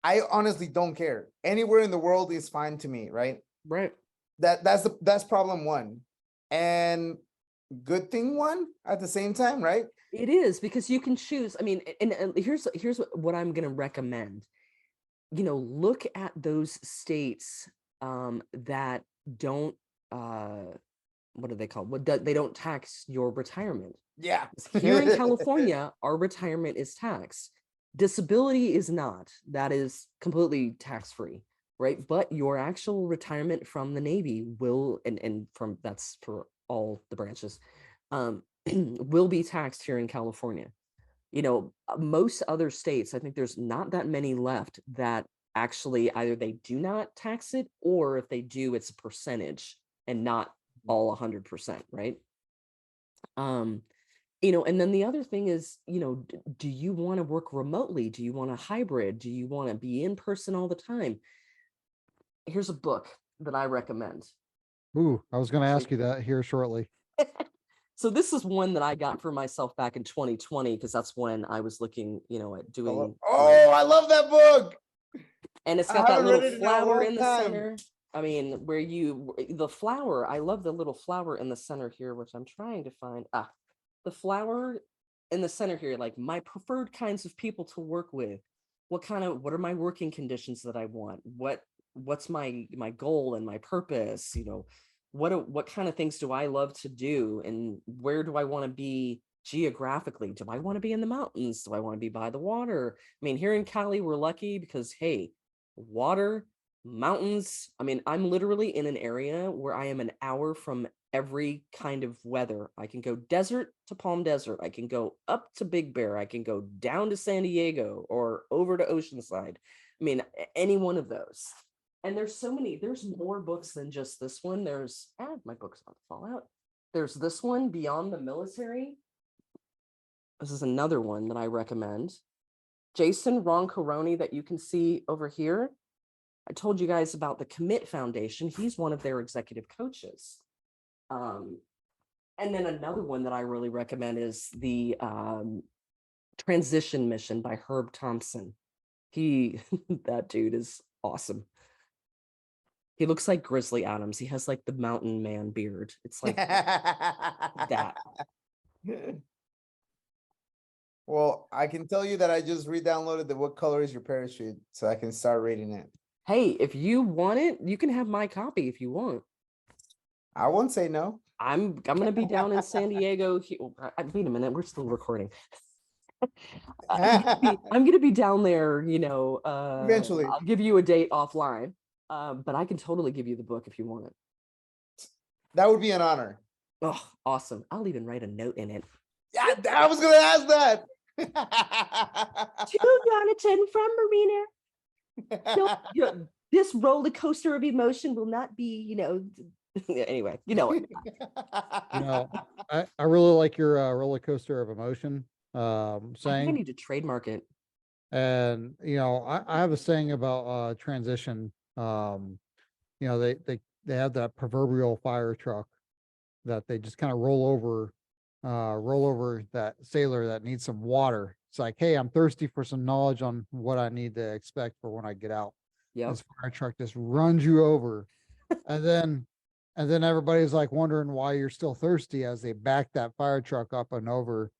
I honestly don't care. Anywhere in the world is fine to me, right? Right. That's problem one, and good thing one at the same time, right? It is, because you can choose. I mean, and here's what I'm going to recommend. Look at those states that don't what do they call? They don't tax your retirement. Yeah. Here in California, our retirement is taxed. Disability is not. That is completely tax-free, right? But your actual retirement from the Navy will, and from that's for all the branches, will be taxed here in California. Most other states, I think there's not that many left that actually either they do not tax it, or if they do, it's a percentage and not all 100%, right? And then the other thing is, do you want to work remotely? Do you want a hybrid? Do you want to be in person all the time? Here's a book that I recommend. Ooh, I was going to ask you that here shortly. So this is one that I got for myself back in 2020, because that's when I was looking, at doing. Oh, I love that book. And it's I got that haven't little read it in a flower long in the time. center. I mean, the flower, I love the little flower in the center here, which I'm trying to find. The flower in the center here, like my preferred kinds of people to work with. What are my working conditions that I want? What's my goal and my purpose? What kind of things do I love to do, and where do I want to be geographically? Do I want to be in the mountains? Do I want to be by the water? I mean, here in Cali, we're lucky because, hey, water, mountains. I mean, I'm literally in an area where I am an hour from every kind of weather. I can go desert to Palm Desert. I can go up to Big Bear. I can go down to San Diego or over to Oceanside. I mean, any one of those. And there's more books than just this one. My book's about to fall out. There's this one, Beyond the Military. This is another one that I recommend. Jason Roncoroni, that you can see over here. I told you guys about the Commit Foundation. He's one of their executive coaches. And then another one that I really recommend is the Transition Mission by Herb Thompson. That dude is awesome. He looks like Grizzly Adams. He has like the mountain man beard. It's like that. Well, I can tell you that I just re-downloaded the What Color Is Your Parachute, so I can start reading it. Hey, if you want it, you can have my copy if you want. I won't say no. I'm gonna be down in San Diego. Wait a minute, we're still recording. I'm gonna be down there. Eventually. I'll give you a date offline, but I can totally give you the book if you want it. That would be an honor. Oh, awesome! I'll even write a note in it. Yeah, I was gonna ask that. To Jonathan from Marina. No, this roller coaster of emotion will not be, anyway, I really like your roller coaster of emotion I think I saying. need to trademark it. And I have a saying about transition. They have that proverbial fire truck that they just kind of roll over that sailor that needs some water. It's like, hey, I'm thirsty for some knowledge on what I need to expect for when I get out. Yeah. This fire truck just runs you over. and then everybody's like wondering why you're still thirsty as they back that fire truck up and over,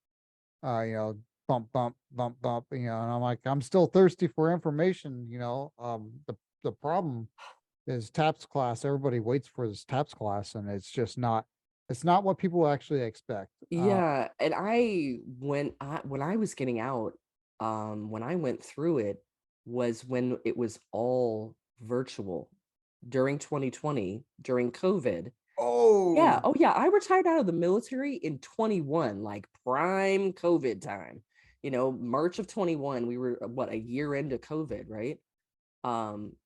bump, bump, bump, bump, and I'm like, I'm still thirsty for information. The problem is TAPS class. Everybody waits for this TAPS class, and it's just not. It's not what people actually expect. Yeah, and when I was getting out, when I went through it, was when it was all virtual during 2020, during COVID. Yeah. Oh yeah, I retired out of the military in 21, like prime COVID time. March of 21, we were a year into COVID, right?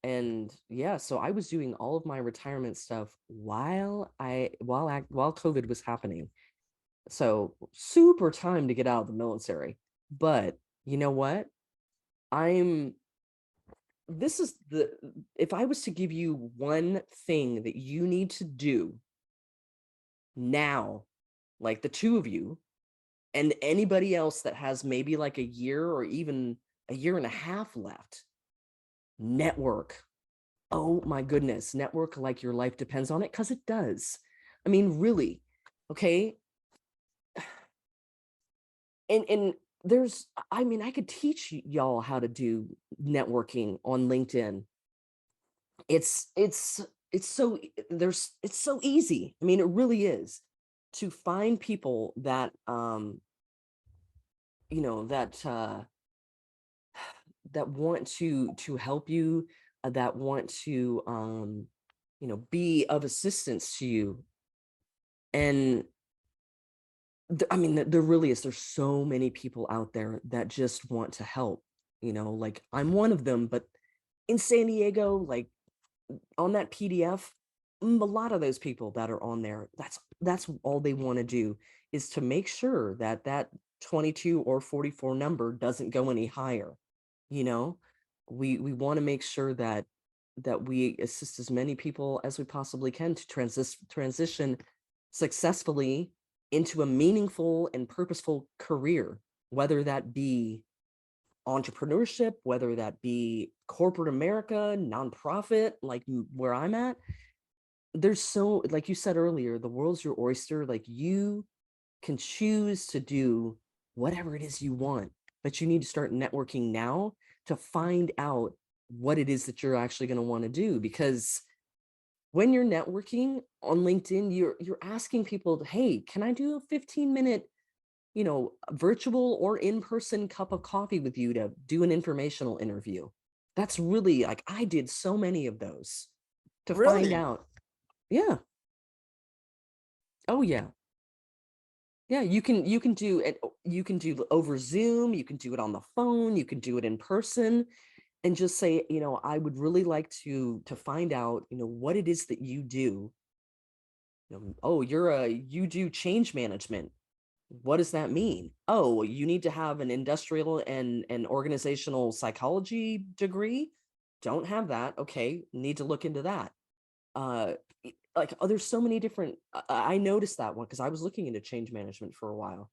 And yeah, so I was doing all of my retirement stuff while COVID was happening. So super time to get out of the military. But you know what? This is if I was to give you one thing that you need to do now, like the two of you, and anybody else that has maybe like a year or even a year and a half left, network. Oh my goodness, network like your life depends on it, because it does. I mean, really, okay? And there's, I mean, I could teach y'all how to do networking on LinkedIn. It's so it's so easy. I mean, it really is, to find people that you know, that want to help you, that want to you know, be of assistance to you. And I mean, there really is. There's so many people out there that just want to help. You know, like I'm one of them, but in San Diego, like on that PDF, a lot of those people that are on there, that's all they want to do, is to make sure that that 22 or 44 number doesn't go any higher. You know, we want to make sure that we assist as many people as we possibly can to transition successfully into a meaningful and purposeful career, whether that be entrepreneurship, whether that be corporate America, nonprofit, like where I'm at. There's so, like you said earlier, the world's your oyster. Like you can choose to do whatever it is you want, but you need to start networking now to find out what it is that you're actually going to want to do. Because when you're networking on LinkedIn, you're asking people, hey, can I do a 15-minute, you know, virtual or in-person cup of coffee with you to do an informational interview? That's really, like, I did so many of those to find Really? out. Yeah. Oh yeah. Yeah, you can do it, you can do over Zoom, you can do it on the phone, you can do it in person, and just say, you know, I would really like to find out, you know, what it is that you do. You know, oh, you do change management. What does that mean? Oh, you need to have an industrial and organizational psychology degree. Don't have that. Okay, need to look into that. Uh, like, oh, there's so many different. I noticed that one because I was looking into change management for a while,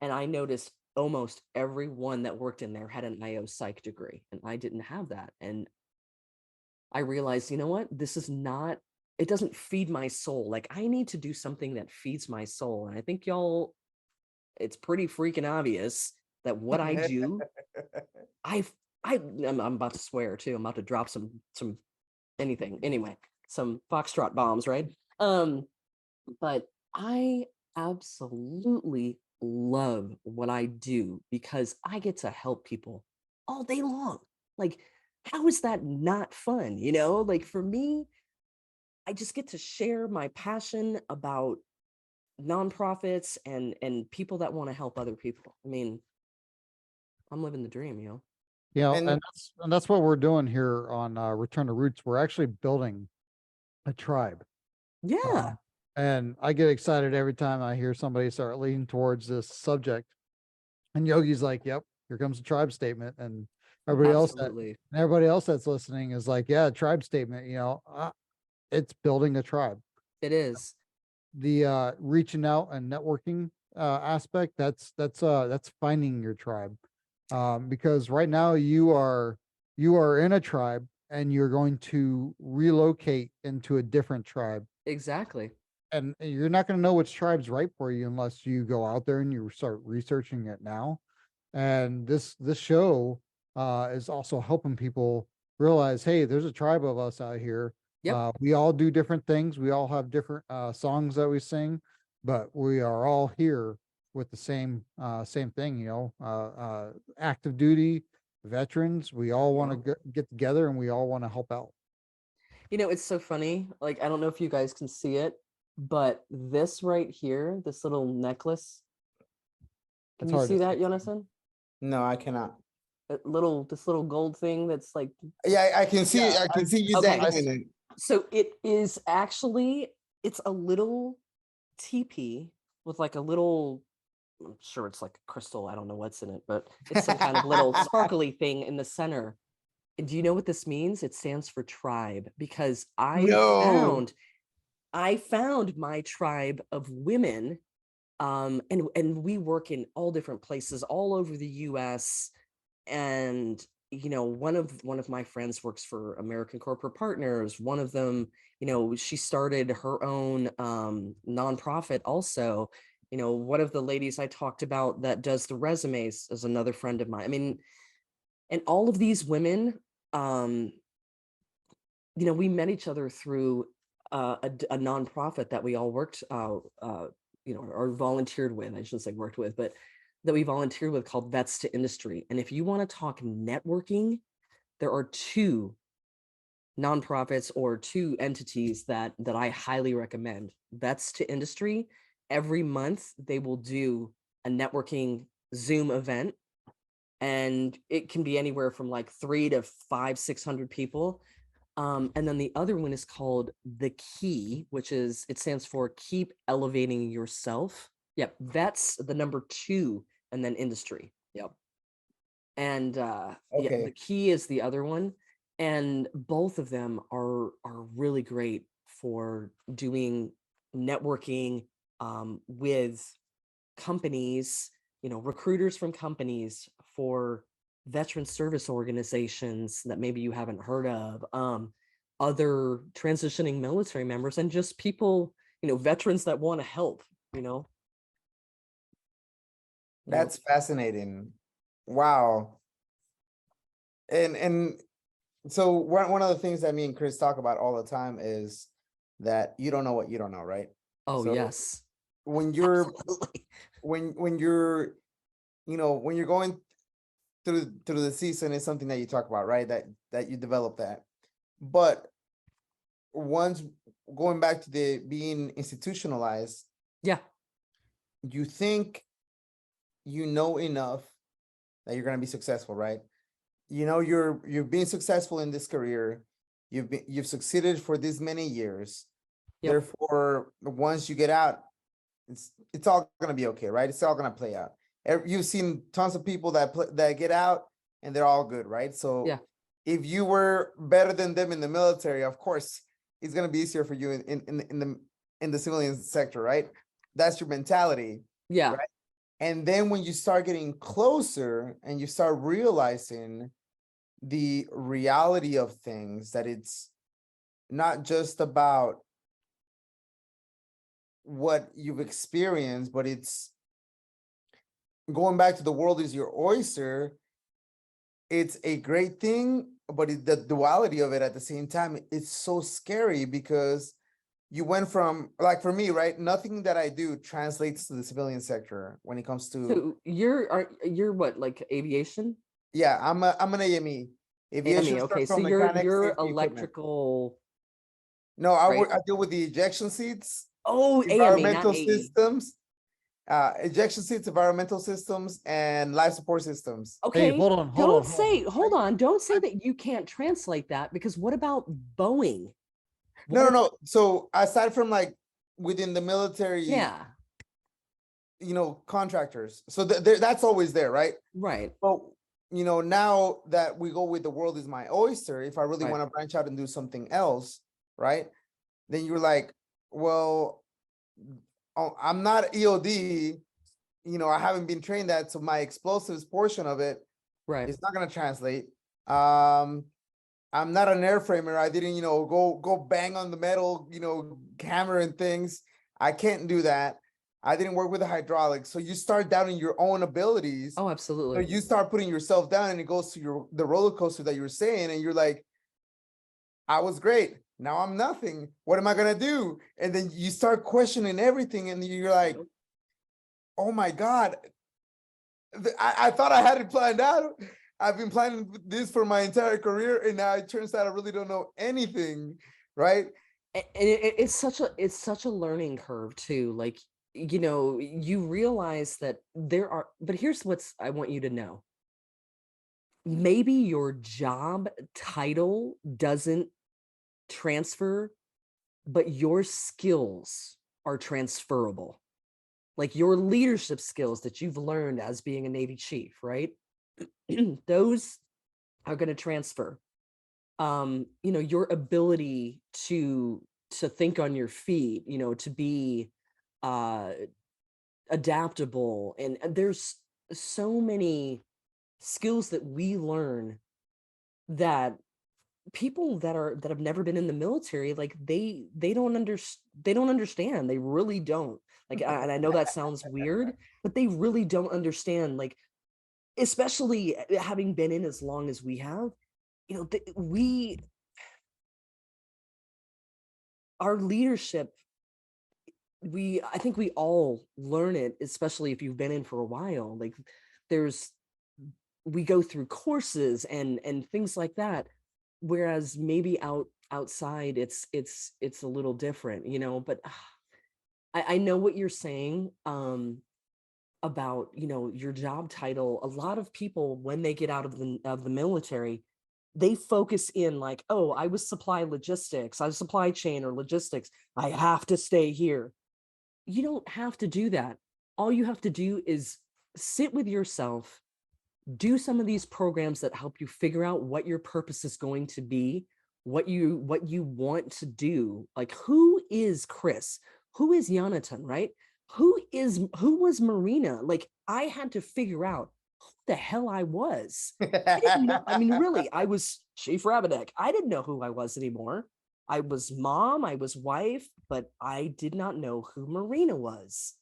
and I noticed almost everyone that worked in there had an IO psych degree, and I didn't have that. And I realized, you know what? This is not. It doesn't feed my soul. Like, I need to do something that feeds my soul, and I think y'all, it's pretty freaking obvious that what I do, I I'm about to swear too. I'm about to drop some anything. Anyway, some foxtrot bombs, right? But I absolutely love what I do because I get to help people all day long. Like, how is that not fun? You know, like for me, I just get to share my passion about nonprofits and people that want to help other people. I mean, I'm living the dream, you know. You know, And and that's what we're doing here on Return to Roots. We're actually building a tribe. Yeah, And I get excited every time I hear somebody start leaning towards this subject. And Yogi's like, "Yep, here comes the tribe statement." And absolutely. everybody else that's listening is like, "Yeah, tribe statement." You know, it's building a tribe. It is. The reaching out and networking aspect, that's finding your tribe. Because right now you are in a tribe and you're going to relocate into a different tribe, Exactly. and you're not going to know which tribe's right for you unless you go out there and you start researching it now. And this show is also helping people realize, hey, there's a tribe of us out here. Yep. We all do different things, we all have different songs that we sing, but we are all here with the same thing, you know. Active duty veterans, we all want to get together and we all want to help out. You know, it's so funny. Like, I don't know if you guys can see it, but this right here, this little necklace, can It's you hard see to that, see. Jonathan? no, I cannot. This little gold thing that's like, Yeah, I can see. Yeah, I can see you okay. dangling it. So it is actually, it's a little teepee with like a little, I'm sure it's like a crystal, I don't know what's in it, but it's some kind of little sparkly thing in the center. And do you know what this means? It stands for tribe, because No. I found my tribe of women, and we work in all different places all over the US. And one of my friends works for American Corporate Partners. One of them, she started her own nonprofit also. One of the ladies I talked about that does the resumes is another friend of mine. I mean, and all of these women, um we met each other through a nonprofit that we all worked or volunteered with. I shouldn't say worked with, but that we volunteered with, called Vets to Industry. And if you want to talk networking, there are two nonprofits or two entities that I highly recommend. Vets to Industry. Every month they will do a networking Zoom event, and it can be anywhere from like 3 to 500-600 people. And then the other one is called the Key, which it stands for Keep Elevating Yourself. Yep, that's the number 2, and then Industry. Yep. And yeah, the Okay. Key is the other one, and both of them are really great for doing networking with companies, recruiters from companies, for veteran service organizations that maybe you haven't heard of, other transitioning military members, and just people, veterans that want to help, Yep. That's fascinating. Wow. And so one of the things that me and Chris talk about all the time is that you don't know what you don't know, right? Oh, So yes. when you're Absolutely. when you're when you're going through the season, is something that you talk about, right? That you develop that. But once, going back to the being institutionalized, Yeah. you think you know enough that you're going to be successful, right? You're being successful in this career. You've succeeded for this many years. Yep. Therefore, once you get out, it's all going to be okay, right? It's all going to play out. You've seen tons of people that get out and they're all good, right? So Yeah. if you were better than them in the military, of course, it's going to be easier for you in the civilian sector, right? That's your mentality. Yeah. Right? And then when you start getting closer and you start realizing the reality of things, that it's not just about what you've experienced, but it's going back to the world is your oyster. It's a great thing, but the duality of it at the same time, it's so scary, because you went from, like, for me, right, nothing that I do translates to the civilian sector when it comes to. So you're what, like aviation? Yeah, I'm an AME, aviation Okay, so structural mechanics, you're safety equipment. electrical, No, right? I deal with the ejection seats, Oh, AME, not environmental AE. systems, ejection seats, environmental systems, and life support systems. Hey, Okay, hold on. hold on. Don't say I- that you can't translate that, because what about Boeing? No. So aside from, like, within the military, Yeah, contractors, so that's always there, right? right, But now that we go with the world is my oyster, if I really right. want to branch out and do something else, right? Then you're like, well, I'm not EOD, I haven't been trained that, so my explosives portion of it Right. is not going to translate. I'm not an airframer. I didn't, go bang on the metal, hammer and things. I can't do that. I didn't work with the hydraulics. So you start doubting your own abilities. Oh, So absolutely. you start putting yourself down, and it goes to the roller coaster that you were saying, and you're like, I was great. Now I'm nothing. What am I gonna do? And then you start questioning everything, and you're like, oh my God. I thought I had it planned out. I've been planning this for my entire career, and now it turns out I really don't know anything, right? And it's such a learning curve too. Like, you realize that but here's what's I want you to know. Maybe your job title doesn't transfer, but your skills are transferable. like your leadership skills that you've learned as being a Navy chief, right? Those are going to transfer. Your ability to think on your feet, to be adaptable, and there's so many skills that we learn that people that have never been in the military, like they don't understand. They really don't. Like, and I know that sounds weird, but they really don't understand, like, especially having been in as long as we have, our leadership, I think we all learn it, especially if you've been in for a while. Like, we go through courses and things like that, whereas maybe outside it's a little different, but I know what you're saying about, your job title. A lot of people, when they get out of the military, they focus in like, oh, I was supply logistics, I was supply chain or logistics, I have to stay here. You don't have to do that. All you have to do is sit with yourself, do some of these programs that help you figure out what your purpose is going to be, what you want to do. Like, who is Chris? Who is Jonathan, right? Who was Marina? Like, I had to figure out who the hell I was. I didn't know. I mean, really, I was Chief Rabinek. I didn't know who I was anymore. I was mom, I was wife, but I did not know who Marina was.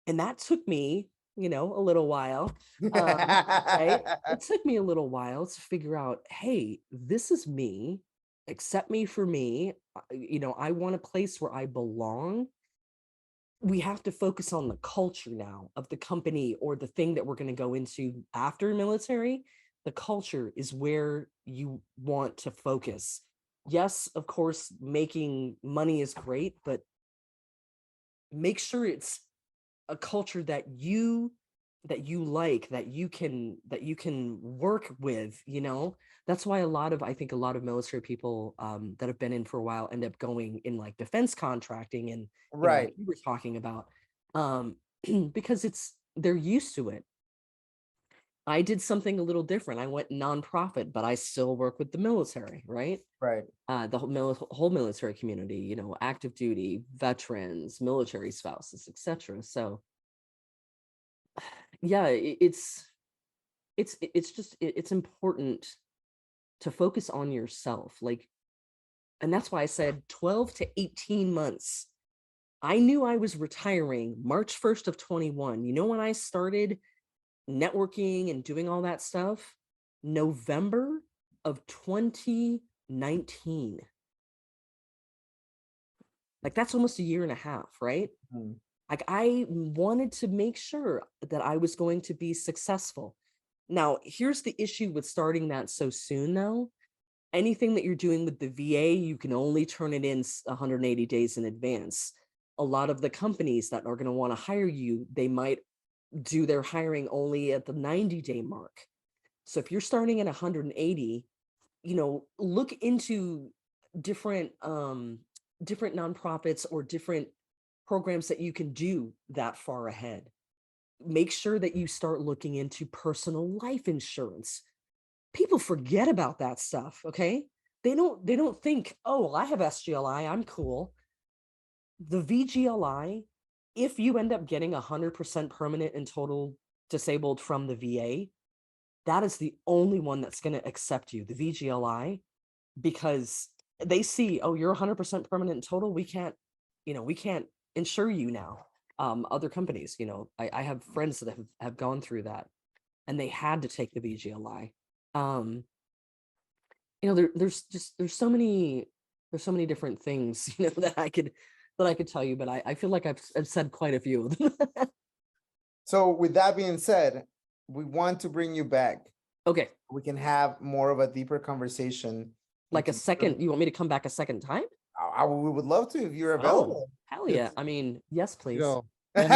And that took me, a little while. Right? It took me a little while to figure out, hey, this is me. Accept me for me. I want a place where I belong. We have to focus on the culture now of the company or the thing that we're going to go into after military. The culture is where you want to focus. Yes, of course, making money is great, but make sure it's a culture that you like, that you can work with. That's why I think a lot of military people that have been in for a while end up going in like defense contracting and Right. like you were talking about, because they're used to it. I did something a little different. I went nonprofit, but I still work with the military, right? Right. The whole military community, active duty, veterans, military spouses, etc. So yeah, it's important to focus on yourself. Like, and that's why I said 12 to 18 months. I knew I was retiring March 1st of 21. When I started networking and doing all that stuff? November of 2019. Like, that's almost a year and a half, right? Mm. Like, I wanted to make sure that I was going to be successful. Now, here's the issue with starting that so soon, though. Anything that you're doing with the VA, you can only turn it in 180 days in advance. A lot of the companies that are going to want to hire you, they might do their hiring only at the 90-day mark. So if you're starting at 180, look into different nonprofits or different programs that you can do that far ahead. Make sure that you start looking into personal life insurance. People forget about that stuff, okay? They don't think, oh, I have SGLI, I'm cool. The VGLI, if you end up getting 100% permanent and total disabled from the VA, that is the only one that's going to accept you, the VGLI, because they see, oh, you're 100% permanent and total. We can't insure you now. Other companies, I have friends that have gone through that, and they had to take the VGLI. There's so many different things, that I could tell you, but I feel like I've said quite a few of them. So with that being said, we want to bring you back. Okay. We can have more of a deeper conversation. Like a second, you want me to come back a second time? We would love to if you're available. Oh, hell yeah. I mean, yes, please. And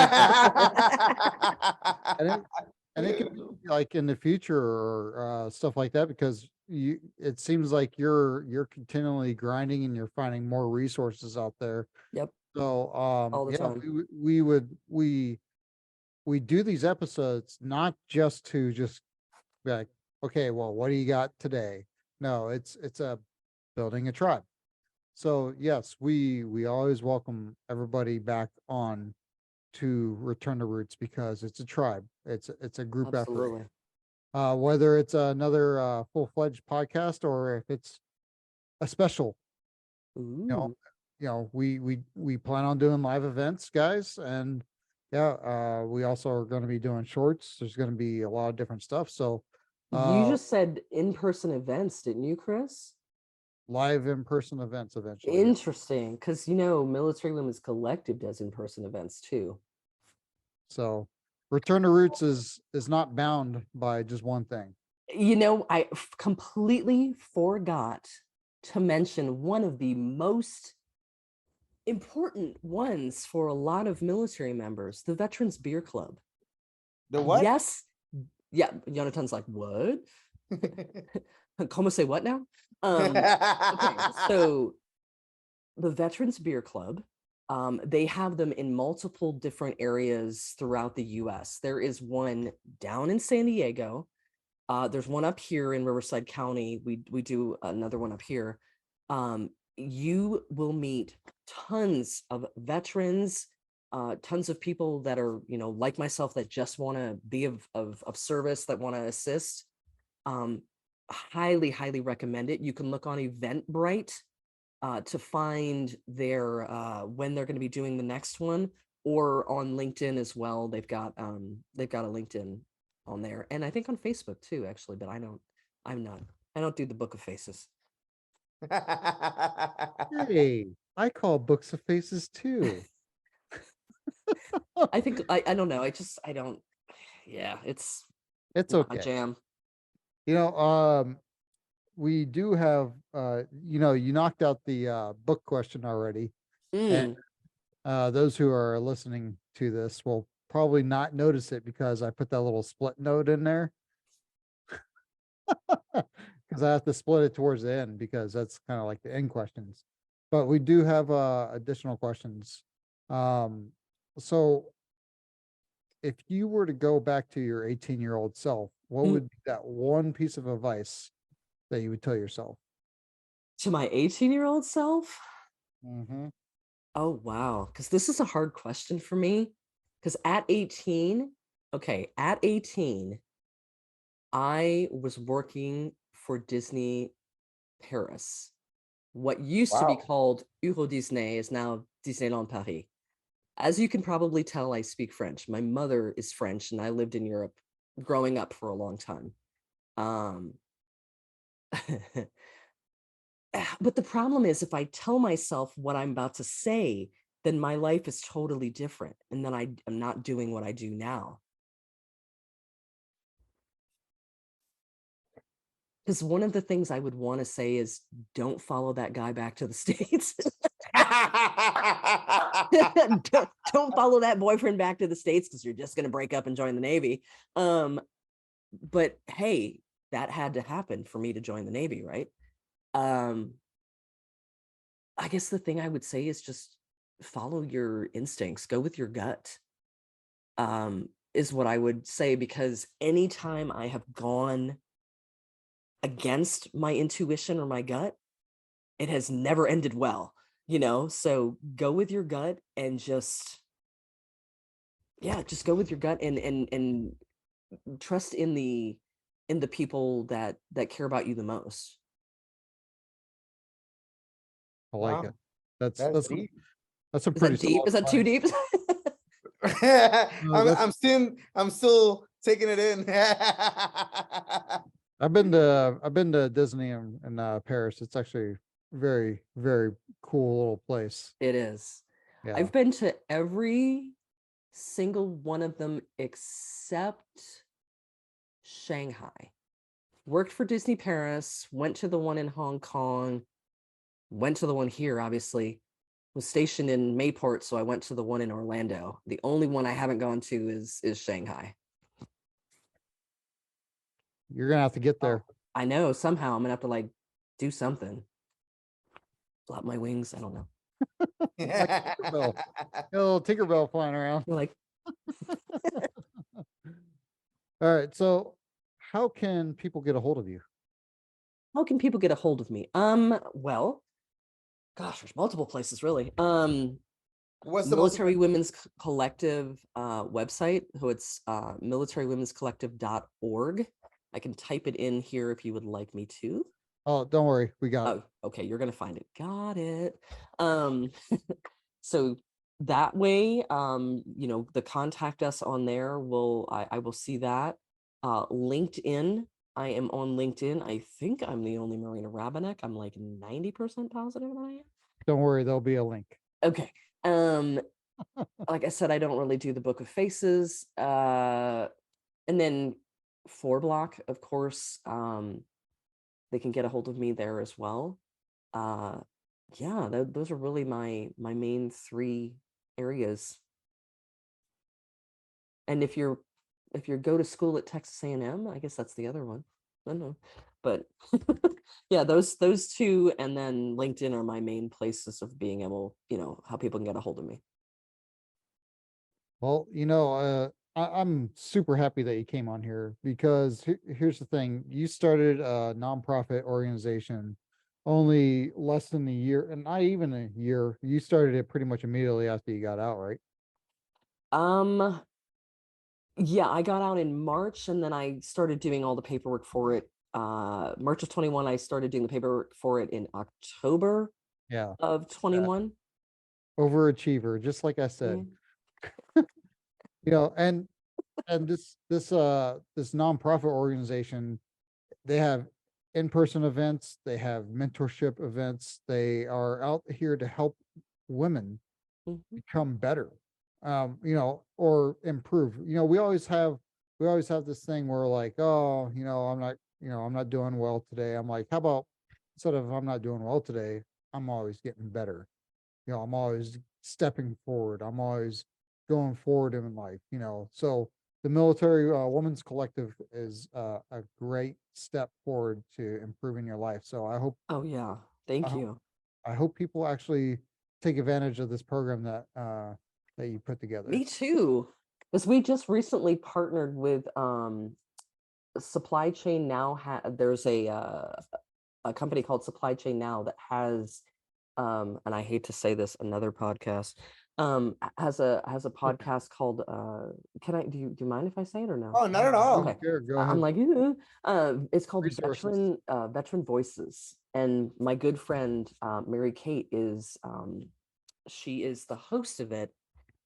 it could be like in the future or stuff like that, because it seems like you're continually grinding and you're finding more resources out there. Yep. So All the time. we we do these episodes not just to just be like, okay, well, what do you got today? No, it's a building a tribe. So yes, we always welcome everybody back on to Return to Roots because it's a tribe. It's a group effort. Absolutely. Whether it's another full-fledged podcast or if it's a special, Ooh. we plan on doing live events, guys, and yeah, we also are going to be doing shorts. There's going to be a lot of different stuff. So, You just said in-person events, didn't you, Chris? live in-person events eventually. Yeah. Interesting, because Military Women's Collective does in-person events too. So, Return to Roots is not bound by just one thing. I completely forgot to mention one of the most important ones for a lot of military members, the Veterans Beer Club. The what? Yes. Yeah. Jonathan's like, what? Como say what now? Okay, so the Veterans Beer Club, they have them in multiple different areas throughout the US. There is one down in San Diego. There's one up here in Riverside County. We do another one up here. You will meet tons of veterans, tons of people that are, like myself, that just want to be of service, that want to assist. Highly, highly recommend it. You can look on Eventbrite to find their when they're going to be doing the next one, or on LinkedIn as well. They've got a LinkedIn on there, and I think on Facebook too, actually, but I don't do the book of faces. Hey, I call books of faces too. I think I don't know. I don't. Yeah, it's It's not a okay. jam. We do have you knocked out the book question already. And those who are listening to this will probably not notice it because I put that little split note in there. Because I have to split it towards the end because that's kind of like the end questions. But we do have additional questions. So if you were to go back to your 18-year-old self, what would be that one piece of advice that you would tell yourself? To my 18-year-old self? Mm-hmm. Oh, wow. Because this is a hard question for me. Because at 18, I was working for Disney Paris. What used to be Wow. called Euro Disney is now Disneyland Paris. As you can probably tell, I speak French. My mother is French, and I lived in Europe growing up for a long time. But the problem is, if I tell myself what I'm about to say, then my life is totally different, and then I'm not doing what I do now. Because one of the things I would want to say is, don't follow that guy back to the States. don't follow that boyfriend back to the States, because you're just going to break up and join the Navy. But hey, that had to happen for me to join the Navy, right? I guess the thing I would say is just follow your instincts, go with your gut, is what I would say, because anytime I have gone against my intuition or my gut, it has never ended well, so go with your gut and just go with your gut and trust in the people that care about you the most. I like Wow. it. That's deep. that's a Is pretty that deep? solid Is that too advice. deep? No, I'm still taking it in. I've been to Disney in Paris. It's actually very, very cool little place. It is. Yeah. I've been to every single one of them except Shanghai. Worked for Disney Paris, went to the one in Hong Kong, went to the one here, obviously. Was stationed in Mayport, so I went to the one in Orlando. The only one I haven't gone to is Shanghai. You're gonna have to get there. I know, somehow I'm gonna have to do something. Flap my wings. I don't know. Like Tinkerbell. A little Tinkerbell flying around. You're like All right. So how can people get a hold of you? How can people get a hold of me? Well, gosh, there's multiple places really. What's the most Military Women's Collective website. So it's militarywomenscollective.org. I can type it in here if you would like me to. Oh, don't worry. We got it. Oh, okay, you're gonna find it. Got it. So that way, the contact us on there will I will see that. LinkedIn. I am on LinkedIn. I think I'm the only Marina Rabinek. I'm like 90% positive that I am. Don't worry. There'll be a link. Okay. Like I said, I don't really do the Book of Faces. And then 4Block, of course, they can get a hold of me there as well. Yeah, those are really my main three areas. And if you go to school at Texas A&M, I guess that's the other one. I don't know, but yeah, those two, and then LinkedIn are my main places of being able, how people can get a hold of me. Well, I'm super happy that you came on here because here's the thing. You started a nonprofit organization only less than a year, and not even a year. You started it pretty much immediately after you got out, right? Yeah, I got out in March, and then I started doing all the paperwork for it. March of 21, I started doing the paperwork for it in October Yeah. of 21. Overachiever, just like I said. And this nonprofit organization, they have in-person events, they have mentorship events, they are out here to help women become better, or improve. We always have this thing where like, oh, I'm not doing well today. I'm like, how about instead of I'm not doing well today, I'm always getting better. I'm always stepping forward. I'm always going forward in life, So the Military Women's Collective is a great step forward to improving your life. So I hope. Oh yeah, thank you. I hope people actually take advantage of this program that you put together. Me too, because we just recently partnered with Supply Chain Now. There's a company called Supply Chain Now that has, and I hate to say this, another podcast, has a podcast called do you mind if I say it or no? Oh, not at all. Okay. Sure, go ahead. I'm like, it's called Resources. Veteran Voices, and my good friend Mary Kate is she is the host of it.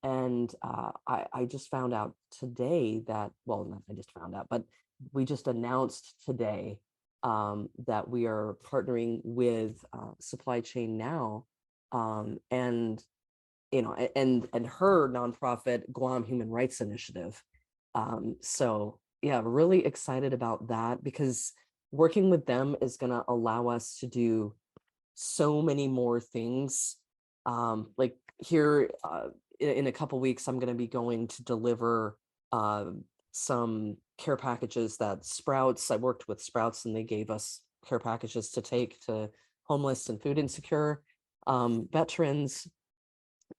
And I just found out today that, well, not I just found out, but we just announced today that we are partnering with Supply Chain Now, and and her nonprofit Guam Human Rights Initiative. So yeah, really excited about that, because working with them is going to allow us to do so many more things. Like here in a couple weeks, I'm going to be going to deliver some care packages that Sprouts. I worked with Sprouts, and they gave us care packages to take to homeless and food insecure veterans.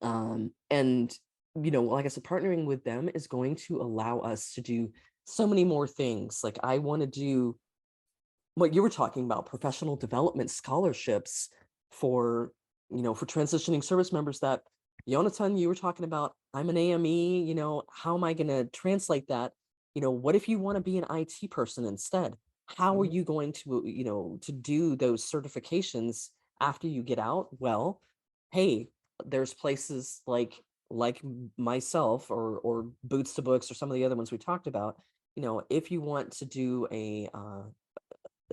And like I said, partnering with them is going to allow us to do so many more things. Like I want to do what you were talking about, professional development scholarships for transitioning service members. That Jonathan, you were talking about, I'm an AME, how am I going to translate that? What if you want to be an IT person instead? How are you going to, to do those certifications after you get out? Well, hey, there's places like myself or Boots to Books or some of the other ones we talked about. If you want to do a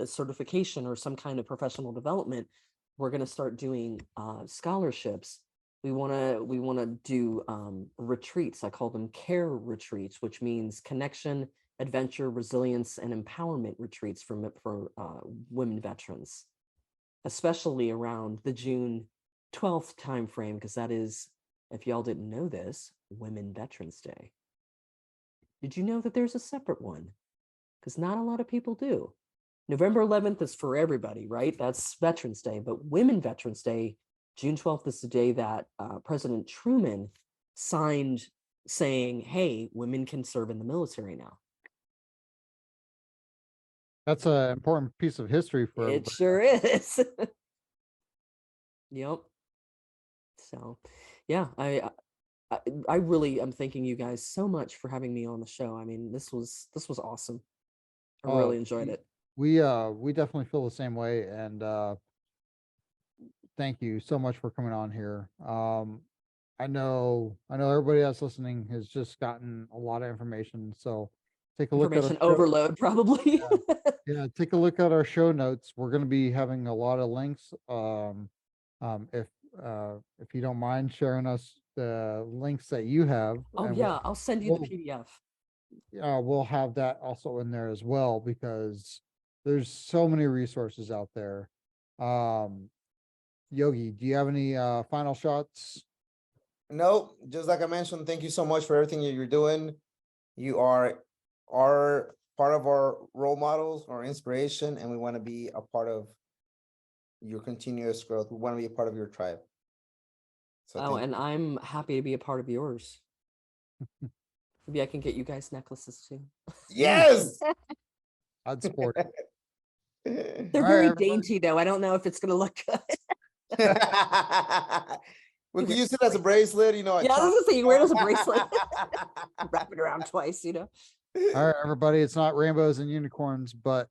certification or some kind of professional development, we're going to start doing scholarships. We want to do retreats. I call them care retreats, which means connection, adventure, resilience, and empowerment retreats for women veterans, especially around the June 12th timeframe, because that is, if y'all didn't know this, Women Veterans Day. Did you know that there's a separate one? Because not a lot of people do. November 11th is for everybody, right? That's Veterans Day. But Women Veterans Day, June 12th, is the day that President Truman signed saying, hey, women can serve in the military now. That's an important piece of history for It everybody. sure is. Yep. So, yeah, I really am thanking you guys so much for having me on the show. I mean, this was awesome. I really enjoyed it. We definitely feel the same way, and thank you so much for coming on here. I know everybody that's listening has just gotten a lot of information, so take a look at our Information overload, probably. yeah, take a look at our show notes. We're going to be having a lot of links. If you don't mind sharing us the links that you have, Oh and yeah, I'll send you the we'll PDF. we'll have that also in there as well, because there's so many resources out there. Yogi, do you have any final shots? Nope, just like I mentioned, thank you so much for everything you're doing. You are part of our role models or inspiration, and we want to be a part of your continuous growth. We want to be a part of your tribe. So Oh, and I'm happy to be a part of yours. Maybe I can get you guys necklaces too. yes. I'd support it. They're All very right, everybody. dainty though. I don't know if it's gonna look good. We could use it as a bracelet, Yeah, I was gonna say you wear it as a bracelet. Wrap it around twice, All right, everybody. It's not rainbows and unicorns, but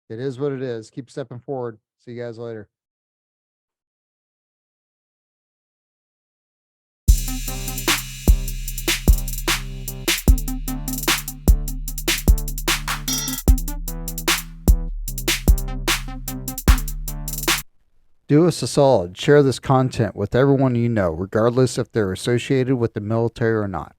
it is what it is. Keep stepping forward. See you guys later. Do us a solid. Share this content with everyone you know, regardless if they're associated with the military or not.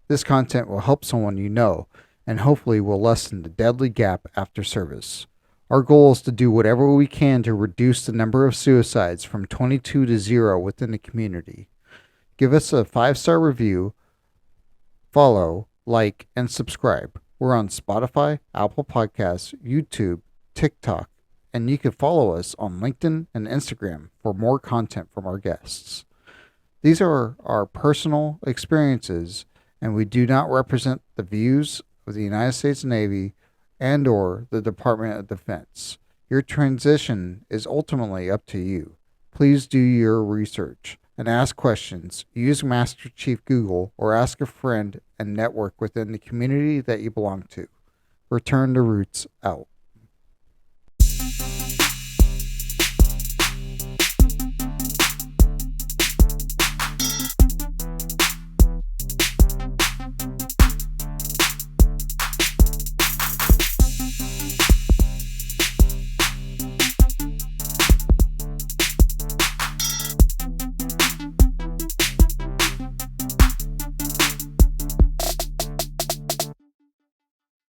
This content will help someone you know, and hopefully will lessen the deadly gap after service. Our goal is to do whatever we can to reduce the number of suicides from 22 to 0 within the community. Give us a 5-star review, follow, like, and subscribe. We're on Spotify, Apple Podcasts, YouTube, TikTok, and you can follow us on LinkedIn and Instagram for more content from our guests. These are our personal experiences, and we do not represent the views of the United States Navy and or the Department of Defense. Your transition is ultimately up to you. Please do your research and ask questions. Use Master Chief Google or ask a friend and network within the community that you belong to. Return to Roots out.